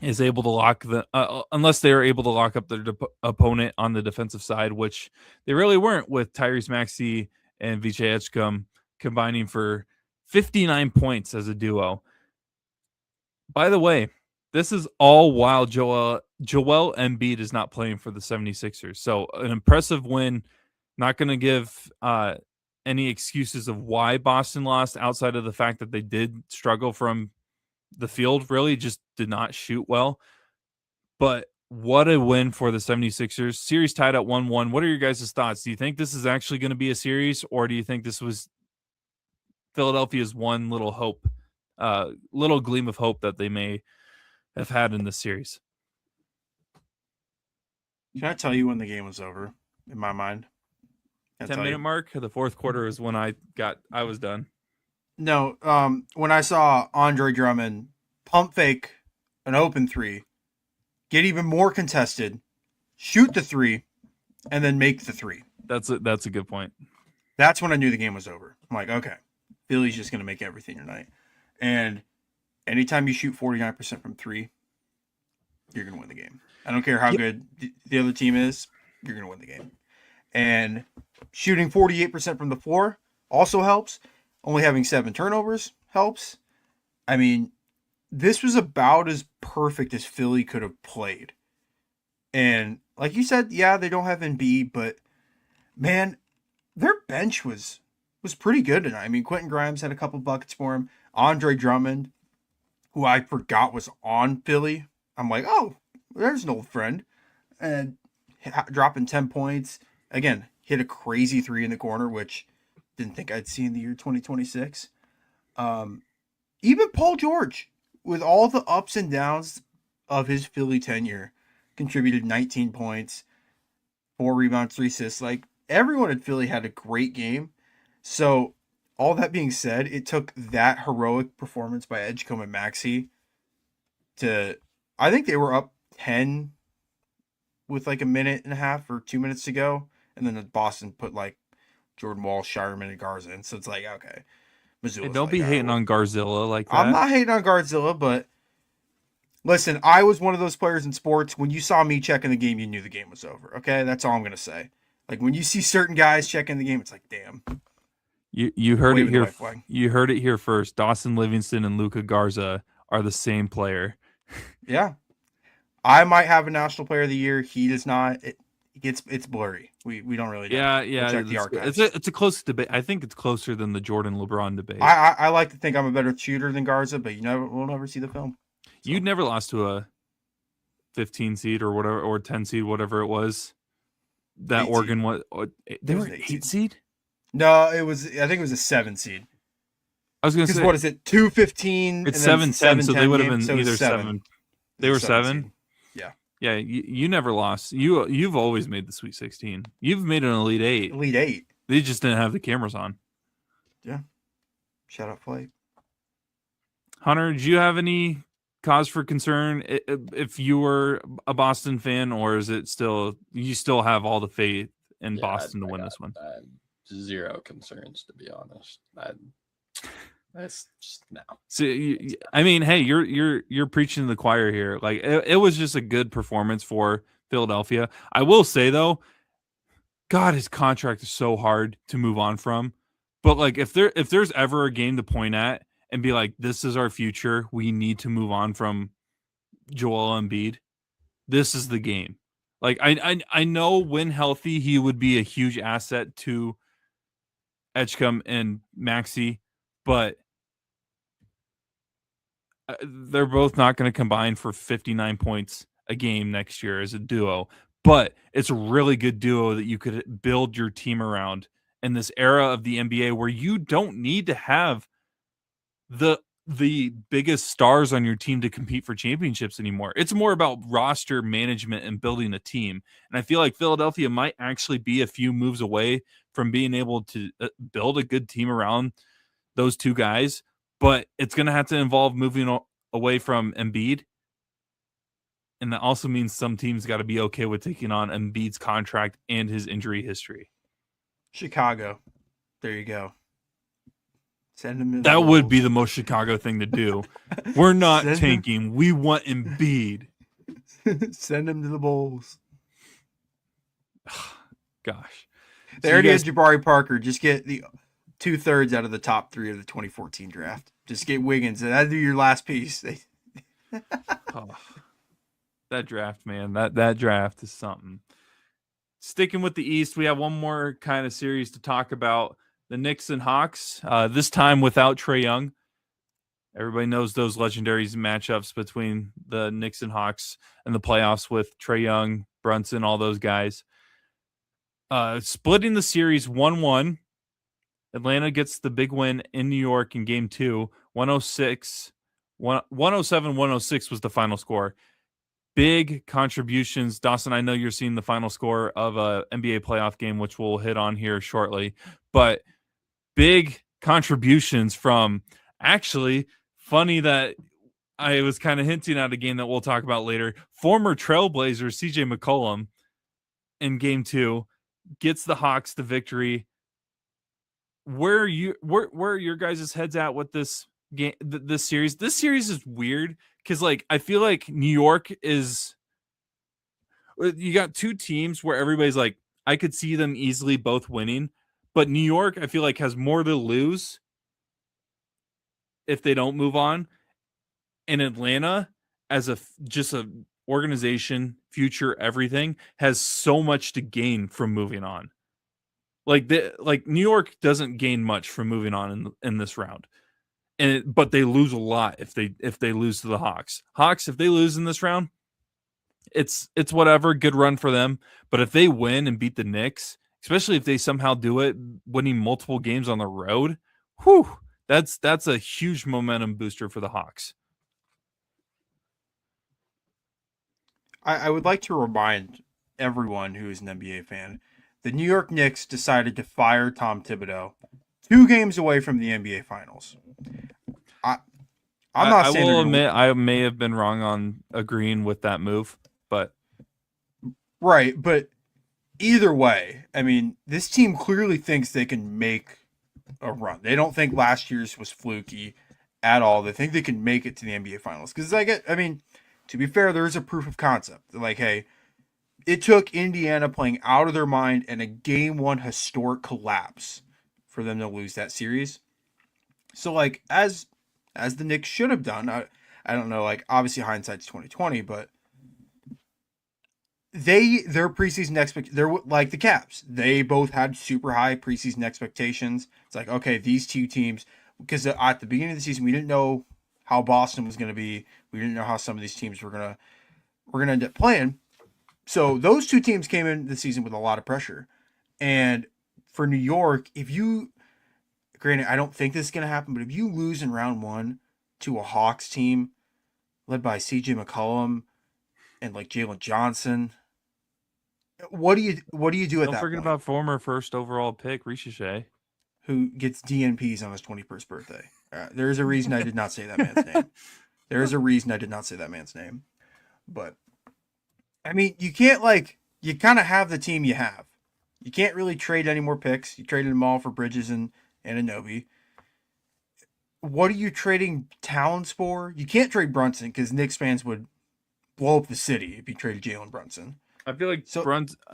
is able to unless they are able to lock up their opponent on the defensive side, which they really weren't with Tyrese Maxey and VJ Edgecombe combining for 59 points as a duo. By the way, this is all while Joel Embiid is not playing for the 76ers. So an impressive win. Not going to give any excuses of why Boston lost outside of the fact that they did struggle from the field, really just did not shoot well. But what a win for the 76ers. Series tied at 1-1. What are your guys' thoughts? Do you think this is actually going to be a series, or do you think this was Philadelphia's one little hope, little gleam of hope that they may have had in this series? Can I tell you when the game was over? In my mind, 10-minute mark. The fourth quarter is when I was done. No, when I saw Andre Drummond pump fake an open 3, get even more contested, shoot the 3, and then make the 3. That's a good point. That's when I knew the game was over. I'm like, okay, Philly's just going to make everything tonight. And anytime you shoot 49% from 3, you're going to win the game. I don't care how good the other team is, you're going to win the game. And shooting 48% from the floor also helps. Only having 7 turnovers helps. I mean, this was about as perfect as Philly could have played. And like you said, yeah, they don't have Embiid, but man, their bench was pretty good tonight. I mean, Quentin Grimes had a couple buckets for him. Andre Drummond, who I forgot was on Philly. I'm like, oh, there's an old friend. And dropping 10 points. Again, hit a crazy 3 in the corner, which didn't think I'd see in the year 2026. Even Paul George, with all the ups and downs of his Philly tenure, contributed 19 points, 4 rebounds, 3 assists. Like, everyone in Philly had a great game. So, all that being said, it took that heroic performance by Edgecombe and Maxey to, I think they were up 10 with like a minute and a half or 2 minutes to go. And then Boston put like Jordan Wall, Shireman, and Garza in. So it's like, okay. Hey, don't be hating on Garzilla like that. I'm not hating on Garzilla, but listen, I was one of those players in sports. When you saw me checking the game, you knew the game was over. Okay? That's all I'm going to say. Like, when you see certain guys checking the game, it's like, damn. You heard it here. You heard it here first. Dawson Livingston and Luka Garza are the same player. Yeah. I might have a National Player of the Year. He does not. It's blurry. We don't really know. Yeah. Check the archives. It's a close debate. I think it's closer than the Jordan LeBron debate. I like to think I'm a better shooter than Garza, but we'll never see the film. So. You never lost to a 15 seed or whatever, or 10 seed, whatever it was. That Oregon was. They were 8 seed. No, I think it was a 7 seed. I was going to say, what is it? 2-15. It's 7-10, so they would have been so either 7. They were 7. Yeah. Yeah, you never lost. You've always made the Sweet 16. You've made an Elite 8. Elite 8. They just didn't have the cameras on. Yeah. Shout out Flight. Hunter, do you have any cause for concern if you were a Boston fan, or is it still you still have all the faith in Boston to win this one? Zero concerns, to be honest. That's just no. So I mean, hey, you're preaching to the choir here. Like it was just a good performance for Philadelphia. I will say though, God, his contract is so hard to move on from. But like if there's ever a game to point at and be like, this is our future, we need to move on from Joel Embiid, this is the game. Like I know when healthy he would be a huge asset to Edgecombe and Maxey, but they're both not going to combine for 59 points a game next year as a duo. But it's a really good duo that you could build your team around in this era of the NBA where you don't need to have the biggest stars on your team to compete for championships anymore. It's more about roster management and building a team. And I feel like Philadelphia might actually be a few moves away from being able to build a good team around those two guys. But it's going to have to involve moving away from Embiid. And that also means some teams got to be okay with taking on Embiid's contract and his injury history. Chicago. There you go. Send him. That would be the most Chicago thing to do. We're not tanking. We want Embiid. Send him to the Bulls. Gosh. They already had Jabari Parker. Just get the 2/3 out of the top 3 of the 2014 draft. Just get Wiggins. That'd be your last piece. That draft, man. That draft is something. Sticking with the East, we have one more kind of series to talk about. The Knicks and Hawks, this time without Trae Young. Everybody knows those legendary matchups between the Knicks and Hawks and the playoffs with Trae Young, Brunson, all those guys. Splitting the series 1-1. Atlanta gets the big win in New York in Game 2. 107-106 was the final score. Big contributions. Dawson, I know you're seeing the final score of a NBA playoff game, which we'll hit on here shortly. But big contributions from, actually, funny that I was kind of hinting at a game that we'll talk about later. Former Trailblazer CJ McCollum in Game 2 gets the Hawks the victory. Where are your guys' heads at with this game, this series? This series is weird because, like, I feel like New York is. You got two teams where everybody's like, I could see them easily both winning, but New York, I feel like, has more to lose if they don't move on. And Atlanta, as just a organization, future, everything has so much to gain from moving on. Like New York doesn't gain much from moving on in this round. But they lose a lot if they lose to the Hawks. Hawks, if they lose in this round, it's whatever, good run for them. But if they win and beat the Knicks, especially if they somehow do it, winning multiple games on the road, that's a huge momentum booster for the Hawks. I would like to remind everyone who is an NBA fan, the New York Knicks decided to fire Tom Thibodeau 2 games away from the NBA Finals. I'm not saying. I will admit I may have been wrong on agreeing with that move, but right. But either way, I mean, this team clearly thinks they can make a run. They don't think last year's was fluky at all. They think they can make it to the NBA Finals because to be fair, there is a proof of concept. Like, hey, it took Indiana playing out of their mind and a game 1 historic collapse for them to lose that series. So, like, as the Knicks should have done, I don't know, like, obviously hindsight's 2020, but their preseason they're like the Cavs. They both had super high preseason expectations. It's like, okay, these 2 teams, because at the beginning of the season, we didn't know how Boston was going to be. We didn't know how some of these teams were going to end up playing. So those 2 teams came in the season with a lot of pressure. And for New York, granted, I don't think this is going to happen, but if you lose in round 1 to a Hawks team led by CJ McCollum and like Jalen Johnson, what do you do at that point? Don't forget about former first overall pick Ricochet, who gets DNPs on his 21st birthday. There is a reason I did not say that man's name. There is a reason I did not say that man's name. But I mean, you can't you kind of have the team you have. You can't really trade any more picks. You traded them all for Bridges and Anunoby. What are you trading talents for? You can't trade Brunson because Knicks fans would blow up the city if you traded Jalen Brunson. I feel like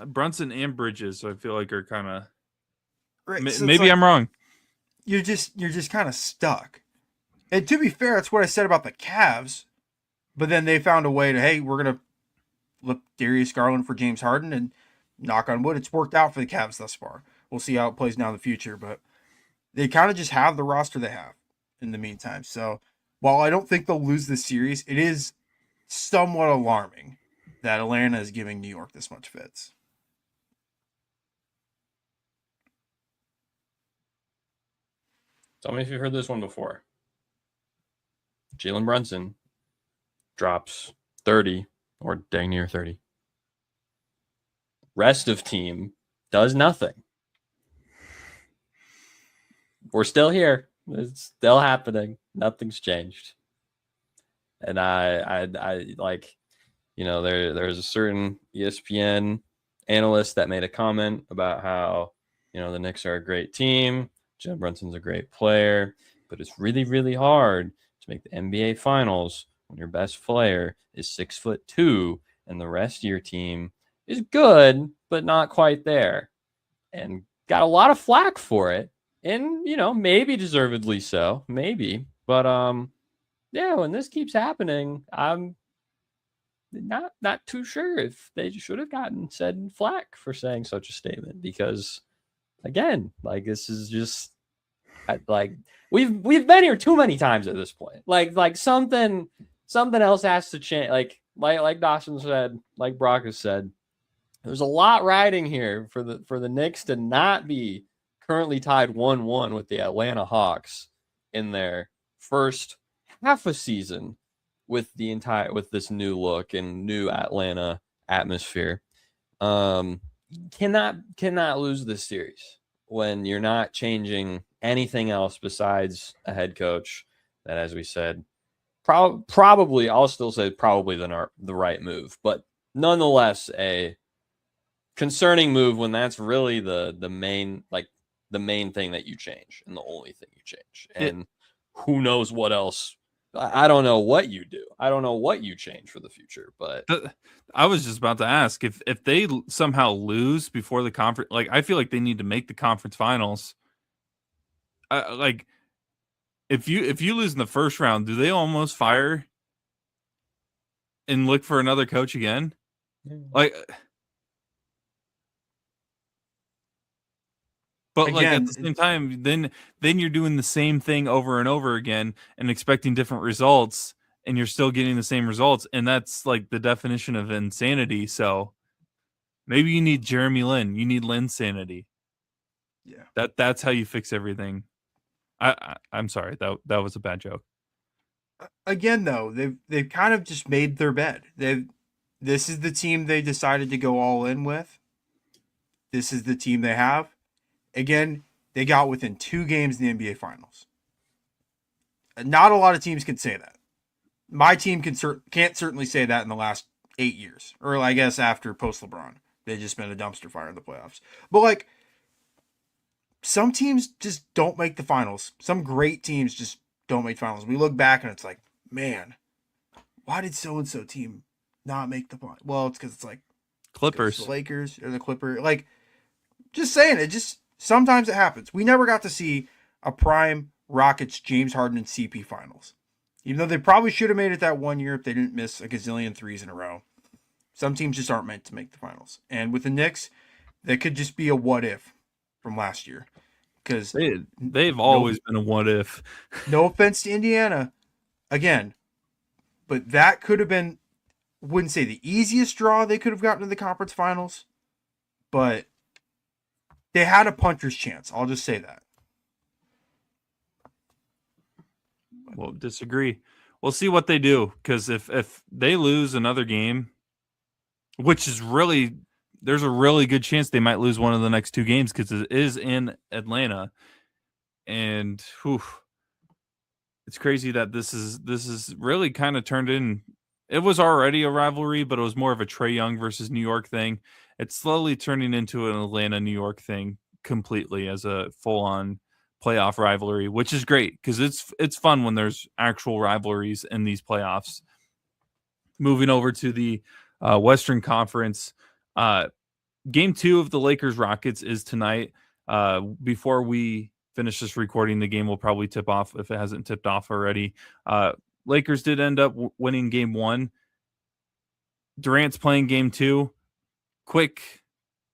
Brunson and Bridges, so I feel like are kind of right. Maybe I'm wrong. You're just kind of stuck. And to be fair, that's what I said about the Cavs. But then they found a way to, hey, we're gonna look Darius Garland for James Harden, and knock on wood, it's worked out for the Cavs thus far. We'll see how it plays now in the future, but they kind of just have the roster they have in the meantime. So while I don't think they'll lose this series, it is somewhat alarming that Atlanta is giving New York this much fits. Tell me if you've heard this one before. Jalen Brunson drops 30 or dang near 30. Rest of team does nothing. We're still here. It's still happening. Nothing's changed. And I like, there's a certain ESPN analyst that made a comment about how, the Knicks are a great team. Jalen Brunson's a great player, but it's really, really hard to make the NBA Finals when your best player is 6'2" and the rest of your team is good, but not quite there. And got a lot of flack for it. And, maybe deservedly so. Maybe. But, when this keeps happening, I'm not too sure if they should have gotten said flack for saying such a statement. Because, again, this is just, we've been here too many times at this point. Something else has to change. Like Dawson said, like Brock has said, there's a lot riding here for the Knicks to not be currently tied 1-1 with the Atlanta Hawks in their first half a season with this new look and new Atlanta atmosphere. Cannot lose this series when you're not changing anything else besides a head coach that, as we said, probably I'll still say probably the right move, but nonetheless a concerning move when that's really the main thing that you change and the only thing you change. And who knows what else? I don't know what you do. I don't know what you change for the future, but I was just about to ask if they somehow lose before the conference, I feel like they need to make the conference finals. If you lose in the first round, do they almost fire and look for another coach again. Like, but again, like at the same time, then you're doing the same thing over and over again and expecting different results, and you're still getting the same results, and that's like the definition of insanity. So maybe you need Jeremy Lin. You need Lin sanity. Yeah, that's how you fix everything. I'm sorry, that was a bad joke. Again, though, they've kind of just made their bed. This is the team they decided to go all in with. This is the team they have. Again, they got within 2 games in the NBA Finals. Not a lot of teams can say that. My team can't certainly say that in the last 8 years, or I guess after post LeBron, they've just been a dumpster fire in the playoffs. But like, some teams just don't make the finals. Some great teams just don't make finals. We look back and it's like, man, why did so and so team not make the finals? Well, it's because it's like Clippers, the Lakers, or the Clippers. Like, just saying it. Just sometimes it happens. We never got to see a prime Rockets, James Harden, and CP finals, even though they probably should have made it that one year if they didn't miss a gazillion threes in a row. Some teams just aren't meant to make the finals, and with the Knicks, that could just be a what if from last year, because they've always been a what if. No offense to Indiana, again, but that could have been, wouldn't say the easiest draw they could have gotten to the conference finals, but they had a puncher's chance. I'll just say that. Well, disagree. We'll see what they do, because if they lose another game, which is really, there's a really good chance they might lose one of the next 2 games because it is in Atlanta, and it's crazy that this is really kind of turned in. It was already a rivalry, but it was more of a Trae Young versus New York thing. It's slowly turning into an Atlanta-New York thing completely as a full-on playoff rivalry, which is great because it's fun when there's actual rivalries in these playoffs. Moving over to the Western Conference, Game 2 of the Lakers-Rockets is tonight. Before we finish this recording, the game will probably tip off if it hasn't tipped off already. Lakers did end up winning Game 1. Durant's playing Game 2. Quick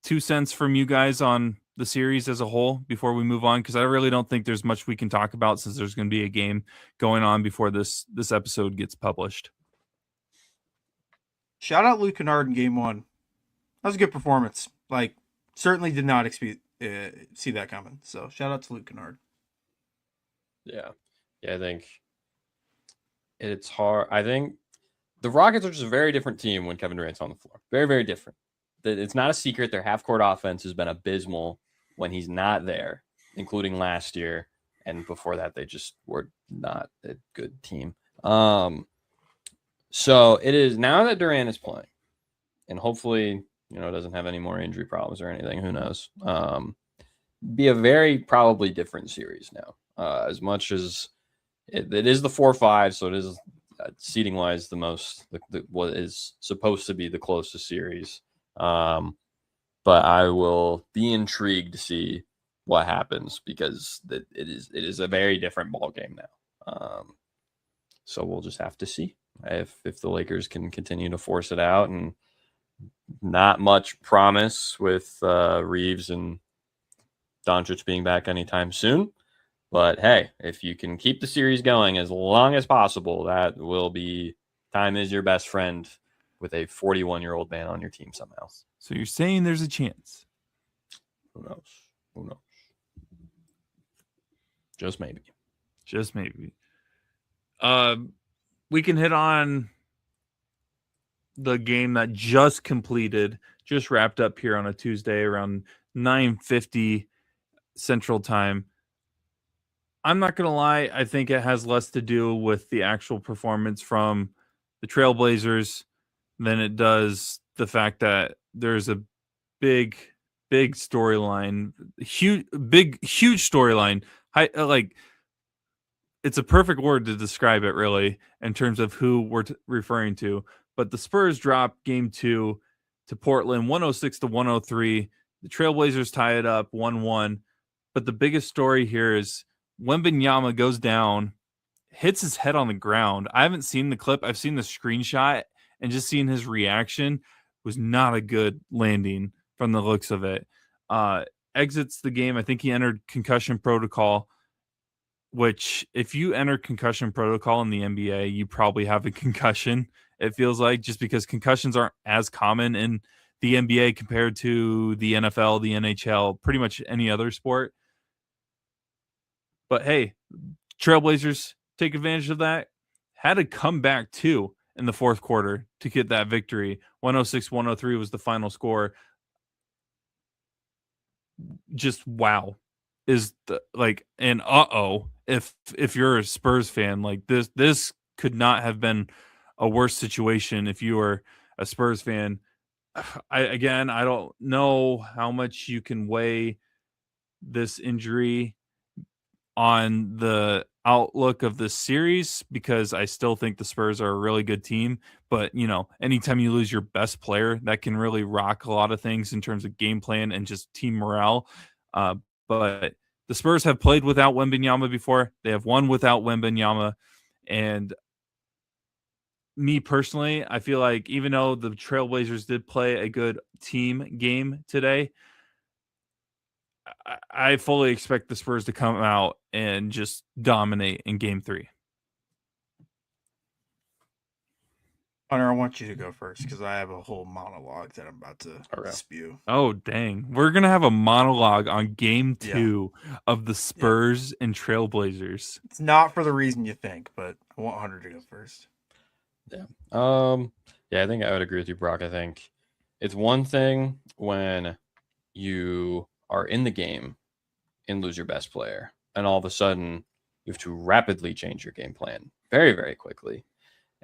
2 cents from you guys on the series as a whole before we move on, because I really don't think there's much we can talk about since there's going to be a game going on before this episode gets published. Shout out Luke Kennard in Game 1. That was a good performance. Like, certainly did not see that coming. So shout out to Luke Kennard. Yeah, I think it's hard. I think the Rockets are just a very different team when Kevin Durant's on the floor. Very, very different. It's not a secret. Their half-court offense has been abysmal when he's not there, including last year. And before that, they just were not a good team. So it is now that Durant is playing, and hopefully, doesn't have any more injury problems or anything. Who knows? Be a very probably different series now. As much as it is the 4-5, so it is seeding wise the most what is supposed to be the closest series. But I will be intrigued to see what happens because it is a very different ball game now. So we'll just have to see if the Lakers can continue to force it out, and not much promise with Reeves and Doncic being back anytime soon. But hey, if you can keep the series going as long as possible, that will be time is your best friend with a 41-year-old man on your team somehow. So you're saying there's a chance? Who knows? Just maybe. We can hit on the game that just completed, just wrapped up here on a Tuesday around 9:50 Central Time. I'm not going to lie. I think it has less to do with the actual performance from the Trailblazers than it does the fact that there's a big storyline, huge storyline. Like, it's a perfect word to describe it, really, in terms of who we're referring to. But the Spurs dropped Game 2 to Portland, 106-103. The Trailblazers tie it up 1-1. But the biggest story here is Wembanyama goes down, hits his head on the ground. I haven't seen the clip. I've seen the screenshot, and just seeing his reaction was not a good landing from the looks of it. Exits the game. I think he entered concussion protocol, which if you enter concussion protocol in the NBA, you probably have a concussion. It feels like, just because concussions aren't as common in the NBA compared to the NFL, the NHL, pretty much any other sport. But hey, Trailblazers take advantage of that. Had to come back too in the fourth quarter to get that victory. 106-103 was the final score. Just wow. Is the and if you're a Spurs fan, like this could not have been a worse situation if you were a Spurs fan. I don't know how much you can weigh this injury on the outlook of this series, because I still think the Spurs are a really good team. But, anytime you lose your best player, that can really rock a lot of things in terms of game plan and just team morale. But the Spurs have played without Wembanyama before. They have won without Wembanyama. And me personally, I feel like even though the Trailblazers did play a good team game today, I fully expect the Spurs to come out and just dominate in Game 3. Hunter, I want you to go first because I have a whole monologue that I'm about to spew. Oh, dang. We're going to have a monologue on Game 2 of the Spurs and Trailblazers. It's not for the reason you think, but I want Hunter to go first. Yeah. I think I would agree with you, Brock. I think it's one thing when you are in the game and lose your best player, and all of a sudden you have to rapidly change your game plan very, very quickly.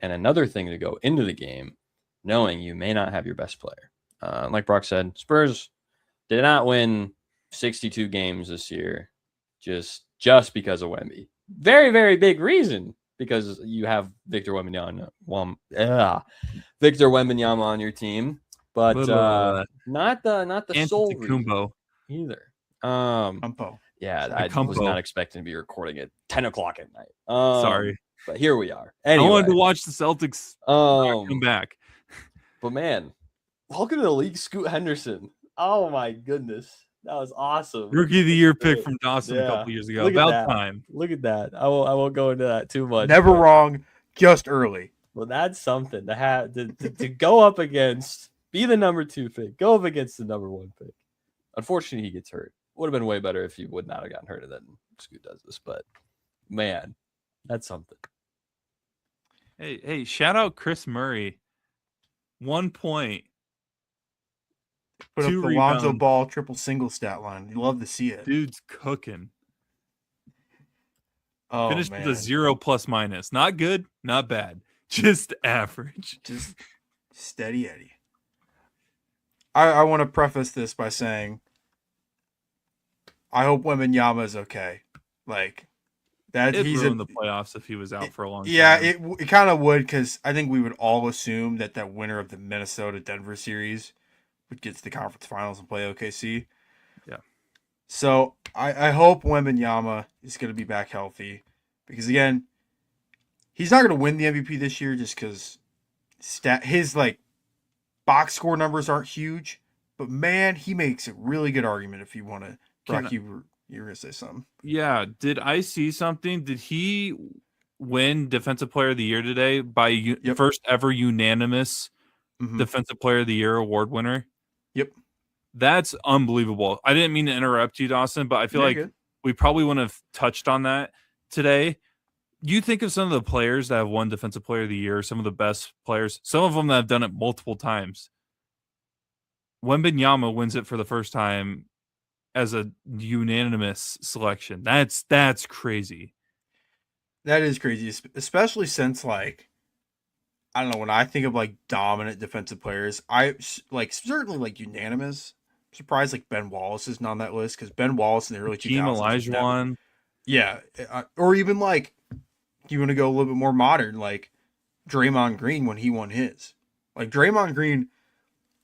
And another thing to go into the game knowing you may not have your best player. Like Brock said, Spurs did not win 62 games this year just because of Wemby. Very, very big reason, because you have Victor Wembanyama on your team, but not the sole reason either. I was not expecting to be recording at 10 o'clock at night. Sorry. But here we are. Anyway, I wanted to watch the Celtics come back. But man, welcome to the league, Scoot Henderson. Oh my goodness. That was awesome. Rookie of the year pick from Dawson a couple years ago. About time. Look at that. I won't go into that too much. Never wrong, just early. Well, that's something to have to go up against, be the number 2 pick, go up against the number 1 pick. Unfortunately, he gets hurt. Would have been way better if he would not have gotten hurt and then Scoot does this. But man, that's something. Hey, shout out Chris Murray. 1 point. Put up the Lonzo Ball triple single stat line. You love to see it. Dude's cooking. Oh, Finished with a 0 ±. Not good, not bad. Just average. Just steady Eddie. I want to preface this by saying I hope Wembanyama is okay. He's in the playoffs if he was out for a long time. Yeah, it kind of would, because I think we would all assume that winner of the Minnesota-Denver series would get to the conference finals and play OKC. Yeah. So I hope Wembanyama is going to be back healthy, because again, he's not going to win the MVP this year just because his box score numbers aren't huge, but man, he makes a really good argument if you want to. Brock, you were going to say something. Yeah. Did I see something? Did he win Defensive Player of the Year today by first ever unanimous Defensive Player of the Year award winner? Yep. That's unbelievable. I didn't mean to interrupt you, Dawson, but I feel like we probably wouldn't have touched on that today. You think of some of the players that have won Defensive Player of the Year, some of the best players, some of them that have done it multiple times. Wembanyama wins it for the first time as a unanimous selection. That's crazy. That is crazy, especially since I don't know, when I think of dominant defensive players, I certainly unanimous. I'm surprised Ben Wallace isn't on that list, because Ben Wallace in the early 2000s. Olajuwon. Yeah, or even you want to go a little bit more modern, Draymond Green when he won his. Draymond Green,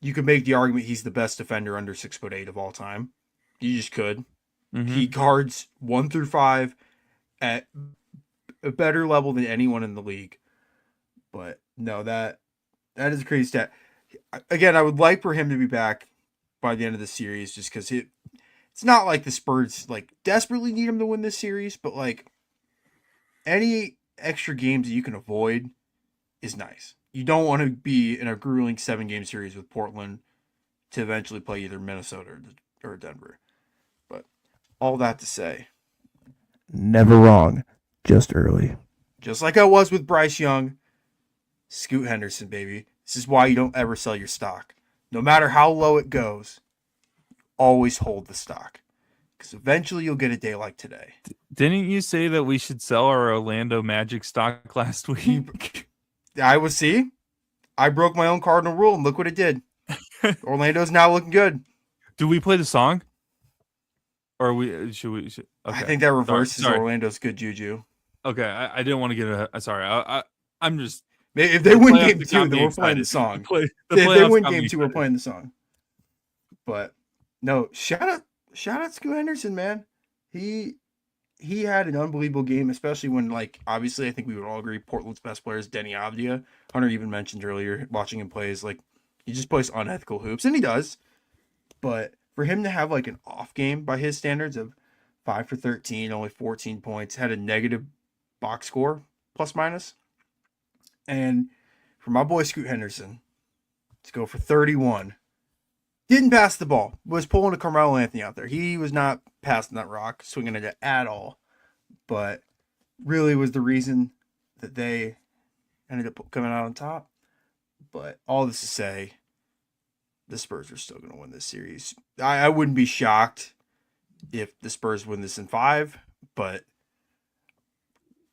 you could make the argument he's the best defender under 6'8" of all time. You just could. Mm-hmm. He guards 1 through 5 at a better level than anyone in the league. But no, that That is a crazy stat. Again, I would like for him to be back by the end of the series, just because it's not like the Spurs like desperately need him to win this series, but like any extra games that you can avoid is nice. You don't want to be in a grueling 7-game series with Portland to eventually play either Minnesota or Denver. But all that to say, never wrong, just early. Just like I was with Bryce Young, Scoot Henderson, baby. This is why you don't ever sell your stock. No matter how low it goes, always hold the stock. Because eventually you'll get a day like today. Didn't you say that we should sell our Orlando Magic stock last week? I broke my own cardinal rule, and look what it did. Orlando's now looking good. Do we play the song? Or should we? Okay. I think that reverses Orlando's good juju. Okay, I didn't want to get sorry. I'm just. If they win game 2, then we're playing the song. If they win game 2, we're playing the song. But no, shout out Scoot Henderson, man. He had an unbelievable game, especially when, like, obviously I think we would all agree Portland's best player is Denny Avdia. Hunter even mentioned earlier, watching him play is like he just plays unethical hoops, and he does. But for him to have like an off game by his standards of 5 for 13, only 14 points, had a negative box score, plus minus. And for my boy Scoot Henderson to go for 31, didn't pass the ball, was pulling a Carmelo Anthony out there. He was not passing that rock, swinging it at all, but really was the reason that they ended up coming out on top. But all this to say, the Spurs are still going to win this series. I wouldn't be shocked if the Spurs win this in 5, but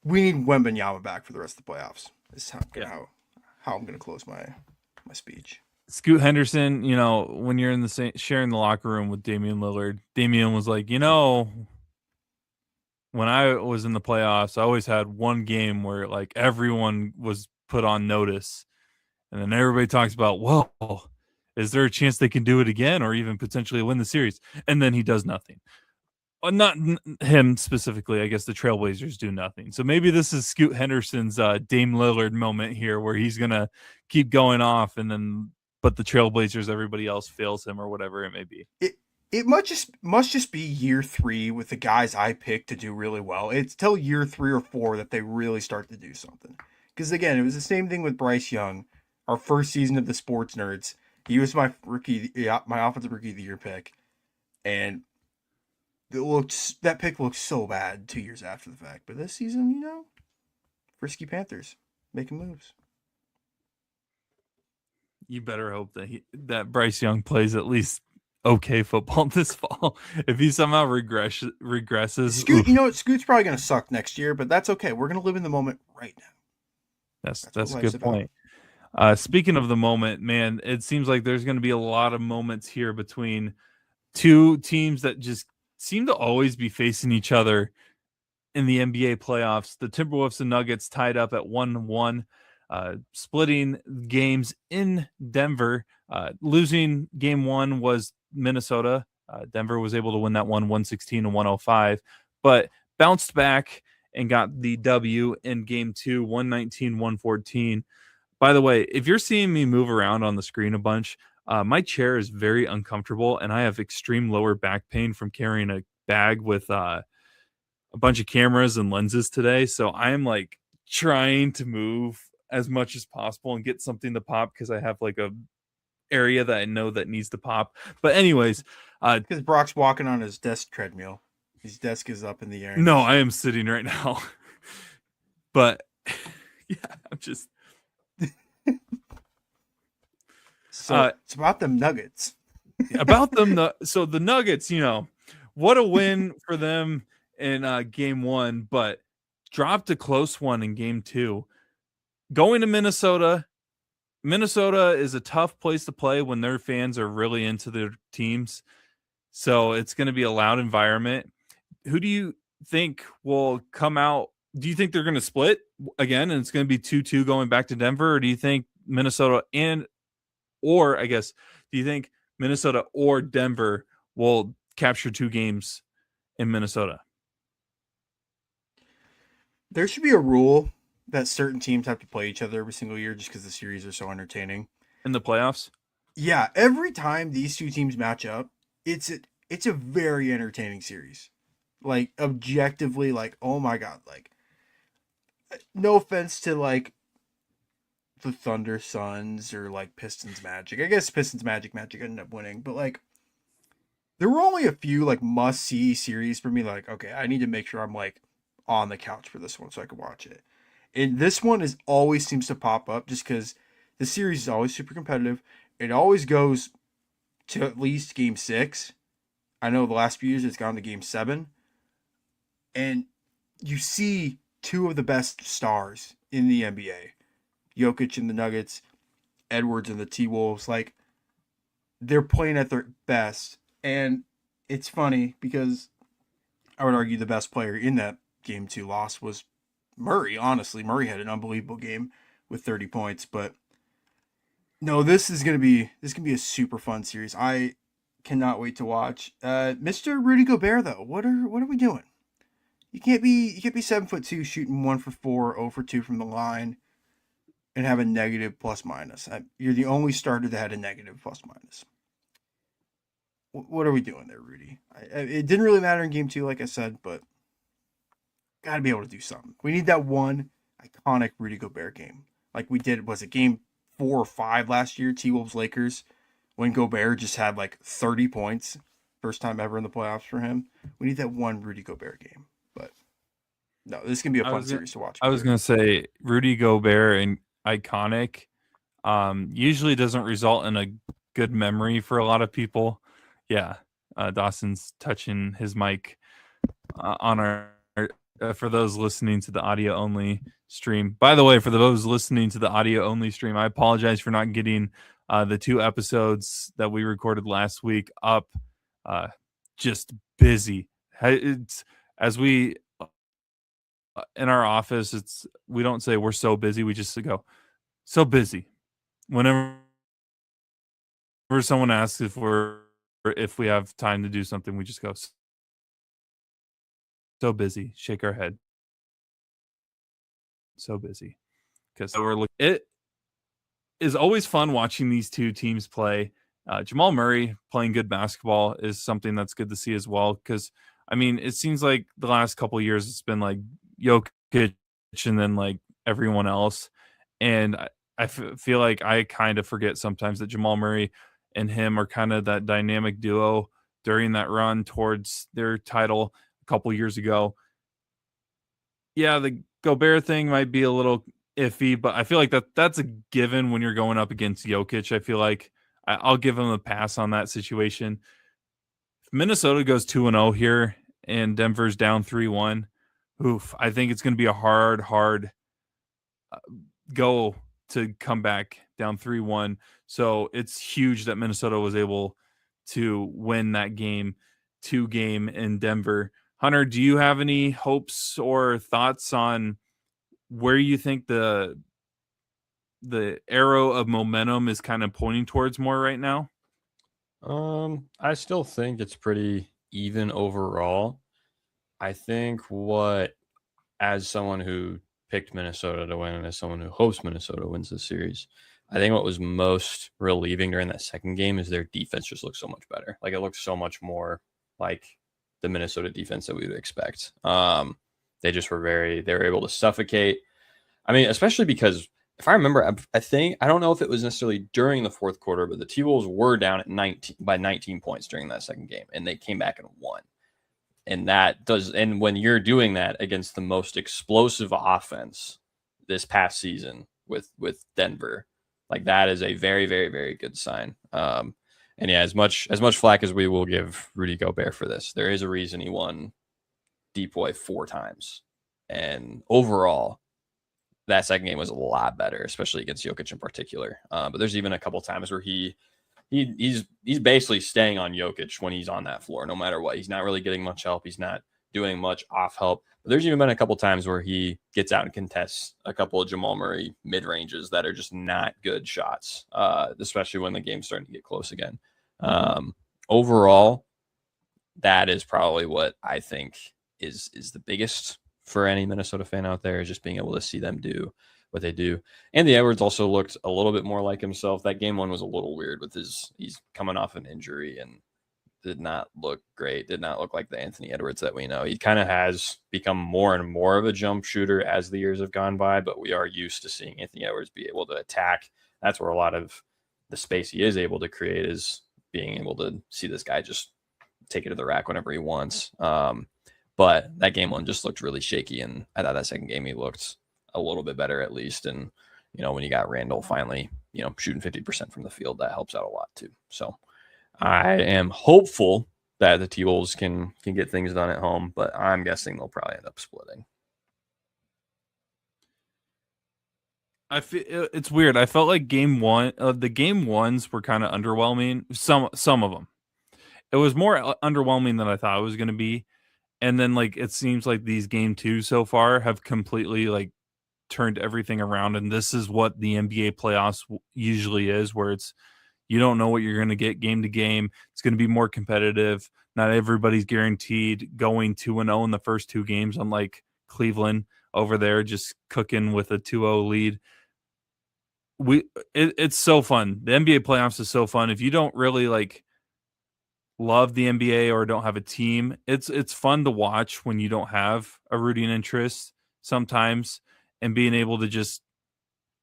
we need Wembanyama back for the rest of the playoffs. This is how I'm going to close my speech. Scoot Henderson, when you're in the sharing the locker room with Damian Lillard, Damian was like, when I was in the playoffs, I always had one game where like everyone was put on notice, and then everybody talks about, well, is there a chance they can do it again or even potentially win the series? And then he does nothing. Not him specifically. I guess the Trailblazers do nothing. So maybe this is Scoot Henderson's Dame Lillard moment here where he's going to keep going off but the Trailblazers, everybody else fails him or whatever it may be. It must just be year 3 with the guys I picked to do really well. It's till year 3 or 4 that they really start to do something. Because again, it was the same thing with Bryce Young, our first season of the Sports Nerds. He was my offensive rookie of the year pick, and that pick looked so bad 2 years after the fact. But this season, frisky Panthers making moves. You better hope that Bryce Young plays at least okay football this fall. If he somehow regresses, Scoot's probably going to suck next year, but that's okay. We're going to live in the moment right now. That's a good point. Speaking of the moment, man, it seems like there's going to be a lot of moments here between two teams that just seem to always be facing each other in the NBA playoffs. The Timberwolves and Nuggets tied up at 1-1, splitting games in Denver. Losing game 1 was Minnesota. Denver was able to win that one 116-105, but bounced back and got the W in game 2, 119-114. By the way, if you're seeing me move around on the screen a bunch, my chair is very uncomfortable, and I have extreme lower back pain from carrying a bag with a bunch of cameras and lenses today. So I am like trying to move as much as possible and get something to pop because I have like a area that I know that needs to pop. But anyways, because Brock's walking on his desk treadmill. His desk is up in the air. No, I am sitting right now. But yeah, I'm just. So it's about them Nuggets. So the Nuggets, what a win for them in game 1, but dropped a close one in game 2. Going to Minnesota. Minnesota is a tough place to play when their fans are really into their teams. So it's going to be a loud environment. Who do you think will come out? Do you think they're going to split again and it's going to be 2-2 going back to Denver? Or do you think Minnesota do you think Minnesota or Denver will capture 2 games in Minnesota? There should be a rule that certain teams have to play each other every single year just because the series are so entertaining. In the playoffs? Yeah, every time these two teams match up, it's a very entertaining series. Like objectively, like oh my god, like no offense to like the Thunder Suns or like Pistons Magic. I guess Pistons Magic ended up winning, but like there were only a few like must see series for me. Like okay, I need to make sure I'm like on the couch for this one so I can watch it. And this one is always seems to pop up just because the series is always super competitive. It always goes to at least game 6. I know the last few years it's gone to game 7. And you see two of the best stars in the NBA. Jokic in the Nuggets, Edwards in the T-Wolves. Like, they're playing at their best. And it's funny because I would argue the best player in that game 2 loss was Murray. Honestly, Murray had an unbelievable game with 30 points. But no, this is gonna be a super fun series. I cannot wait to watch. Mr. Rudy Gobert though, what are we doing? You can't be 7'2" shooting 1 for 4, 0 for 2 from the line, and have a negative plus minus. You're the only starter that had a negative plus minus. What are we doing there, Rudy? It didn't really matter in game 2, like I said, but got to be able to do something. We need that one iconic Rudy Gobert game, like we did. Was it game 4 or 5 last year? T-Wolves Lakers, when Gobert just had like 30 points, first time ever in the playoffs for him. We need that one Rudy Gobert game. But no, this can be a fun series to watch. I was gonna say Rudy Gobert and iconic usually doesn't result in a good memory for a lot of people. Yeah, Dawson's touching his mic on our for those listening to the audio only stream. By the way, for those listening to the audio only stream, I apologize for not getting the 2 episodes that we recorded last week up. Just busy. It's as we in our office, we don't say we're so busy, we just go so busy. Whenever someone asks if we have time to do something, we just go so busy, shake our head. So busy. Because it is always fun watching these two teams play. Jamal Murray playing good basketball is something that's good to see as well. Because, I mean, it seems like the last couple of years it's been like Jokic and then like everyone else. And I feel like I kind of forget sometimes that Jamal Murray and him are kind of that dynamic duo during that run towards their title a couple years ago. Yeah, the Gobert thing might be a little iffy, but I feel like that's a given when you're going up against Jokic. I feel like I'll give him a pass on that situation. If Minnesota goes 2-0 here and Denver's down 3-1, I think it's going to be a hard go to come back down 3-1. So it's huge that Minnesota was able to win that game, 2-game in Denver. Hunter, do you have any hopes or thoughts on where you think the arrow of momentum is kind of pointing towards more right now? I still think it's pretty even overall. I think as someone who picked Minnesota to win and as someone who hopes Minnesota wins this series, I think what was most relieving during that second game is their defense just looked so much better. Like it looked so much more like the Minnesota defense that we would expect. They just were they were able to suffocate. I mean, especially because if I remember, I don't know if it was necessarily during the fourth quarter, but the T-Wolves were down at 19 points during that second game, and they came back and won. And when you're doing that against the most explosive offense this past season with Denver, like that is a very, very, very good sign. And yeah, as much flack as we will give Rudy Gobert for this, there is a reason he won Deep Boy 4 times. And overall, that second game was a lot better, especially against Jokic in particular. But there's even a couple times where he's basically staying on Jokic when he's on that floor, no matter what. He's not really getting much help. He's not doing much off help. But there's even been a couple times where he gets out and contests a couple of Jamal Murray mid-ranges that are just not good shots, especially when the game's starting to get close again. Overall, that is probably what I think is the biggest for any Minnesota fan out there, is just being able to see them do what they do. Anthony Edwards also looked a little bit more like himself. That game one was a little weird with he's coming off an injury and did not look great, did not look like the Anthony Edwards that we know. He kind of has become more and more of a jump shooter as the years have gone by, but we are used to seeing Anthony Edwards be able to attack. That's where a lot of the space he is able to create is being able to see this guy just take it to the rack whenever he wants. But that game one just looked really shaky, and I thought that second game he looked a little bit better at least. And, when you got Randall finally, shooting 50% from the field, that helps out a lot too. So I am hopeful that the T-Wolves can get things done at home, but I'm guessing they'll probably end up splitting. I feel it's weird. I felt like game one, the game ones were kind of underwhelming. Some of them, it was more underwhelming than I thought it was going to be. And then it seems like these game twos so far have completely turned everything around. And this is what the NBA playoffs usually is, where it's, you don't know what you're going to get game to game. It's going to be more competitive. Not everybody's guaranteed going 2-0 in the first two games, unlike Cleveland over there just cooking with a 2-0 lead. It's so fun. The NBA playoffs is so fun. If you don't really love the NBA or don't have a team, it's fun to watch when you don't have a rooting interest sometimes, and being able to just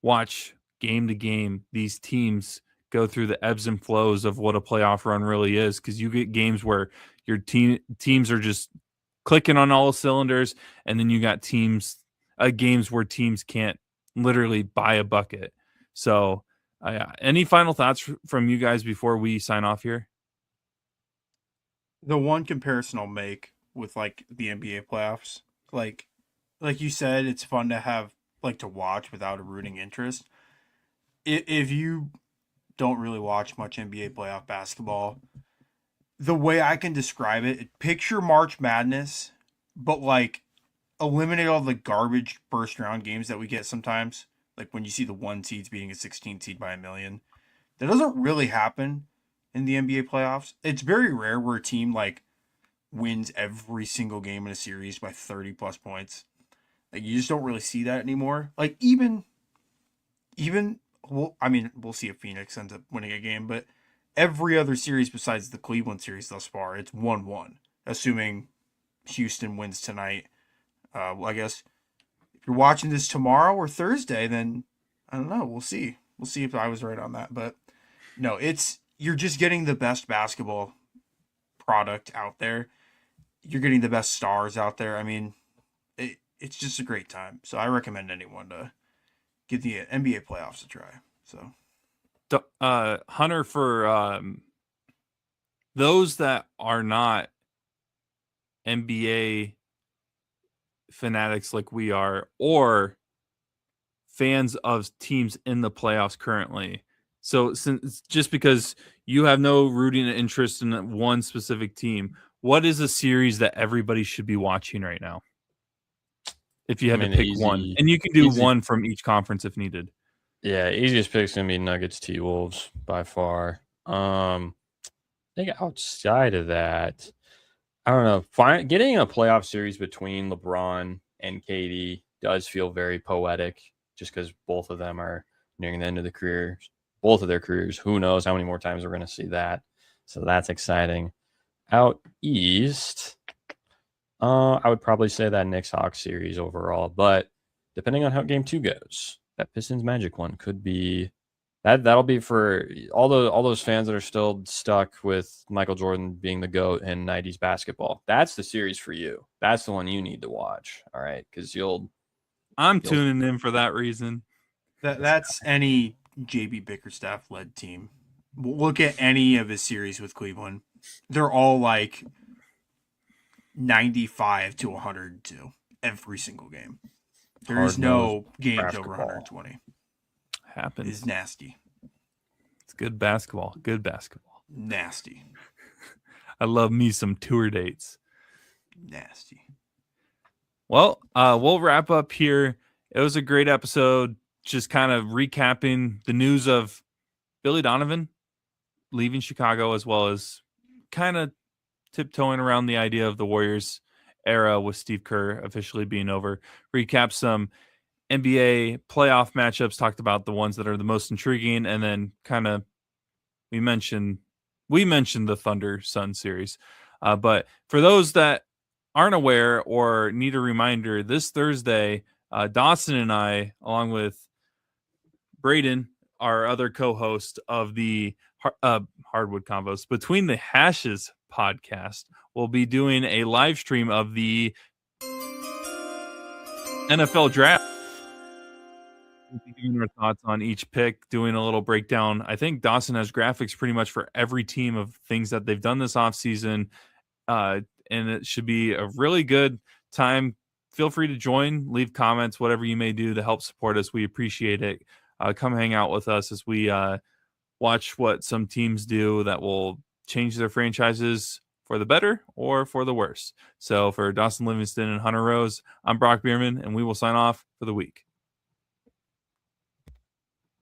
watch game to game these teams go through the ebbs and flows of what a playoff run really is, because you get games where your teams are just clicking on all cylinders, and then you got games where teams can't literally buy a bucket. So any final thoughts from you guys before we sign off here? The one comparison I'll make with the NBA playoffs, like you said, it's fun to have to watch without a rooting interest. If you don't really watch much NBA playoff basketball, the way I can describe it, picture March Madness, but eliminate all the garbage first round games that we get sometimes. When you see the 1 seeds beating a 16 seed by a million. That doesn't really happen in the NBA playoffs. It's very rare where a team wins every single game in a series by 30 plus points. You just don't really see that anymore. Even well, I mean, we'll see if Phoenix ends up winning a game, but every other series besides the Cleveland series thus far, it's 1-1, assuming Houston wins tonight. Well, I guess if you're watching this tomorrow or Thursday, then I don't know. We'll see. We'll see if I was right on that. But no, you're just getting the best basketball product out there. You're getting the best stars out there. I mean, it's just a great time. So I recommend anyone to give the NBA playoffs a try. So, Hunter, for those that are not NBA fanatics like we are, or fans of teams in the playoffs currently, so just because you have no rooting interest in one specific team, what is a series that everybody should be watching right now? If you had to pick one, and you can do one from each conference if needed. Yeah, easiest pick's gonna be Nuggets T-Wolves by far. I think outside of that, I don't know. Getting a playoff series between LeBron and KD does feel very poetic, just because both of them are nearing the end of both of their careers. Who knows how many more times we're going to see that? So that's exciting. Out east, I would probably say that Knicks-Hawks series overall, but depending on how game 2 goes, that Pistons Magic one could be that'll be for all those fans that are still stuck with Michael Jordan being the GOAT in 90s basketball. That's the series for you. That's the one you need to watch. All right, because I'm tuning in for that reason. That's any JB Bickerstaff led team. Look at any of his series with Cleveland. They're all 95 to 102 every single game. There is no games over 120. Happens. It's nasty. It's good basketball. Good basketball. Nasty. I love me some tour dates. Nasty. Well, we'll wrap up here. It was a great episode. Just kind of recapping the news of Billy Donovan leaving Chicago, as well as kind of tiptoeing around the idea of the Warriors era with Steve Kerr officially being over. Recap some NBA playoff matchups, talked about the ones that are the most intriguing, and then kind of we mentioned the Thunder Sun series. But for those that aren't aware or need a reminder, this Thursday, Dawson and I, along with Braden, our other co-host of the Hardwood Convos, Between the Hashes podcast, will be doing a live stream of the NFL draft. Giving our thoughts on each pick, doing a little breakdown. I think Dawson has graphics pretty much for every team of things that they've done this offseason, and it should be a really good time. Feel free to join, leave comments, whatever you may do to help support us. We appreciate it. Come hang out with us as we watch what some teams do that will change their franchises for the better or for the worse. So for Dawson Livingston and Hunter Rose, I'm Brock Bierman, and we will sign off for the week.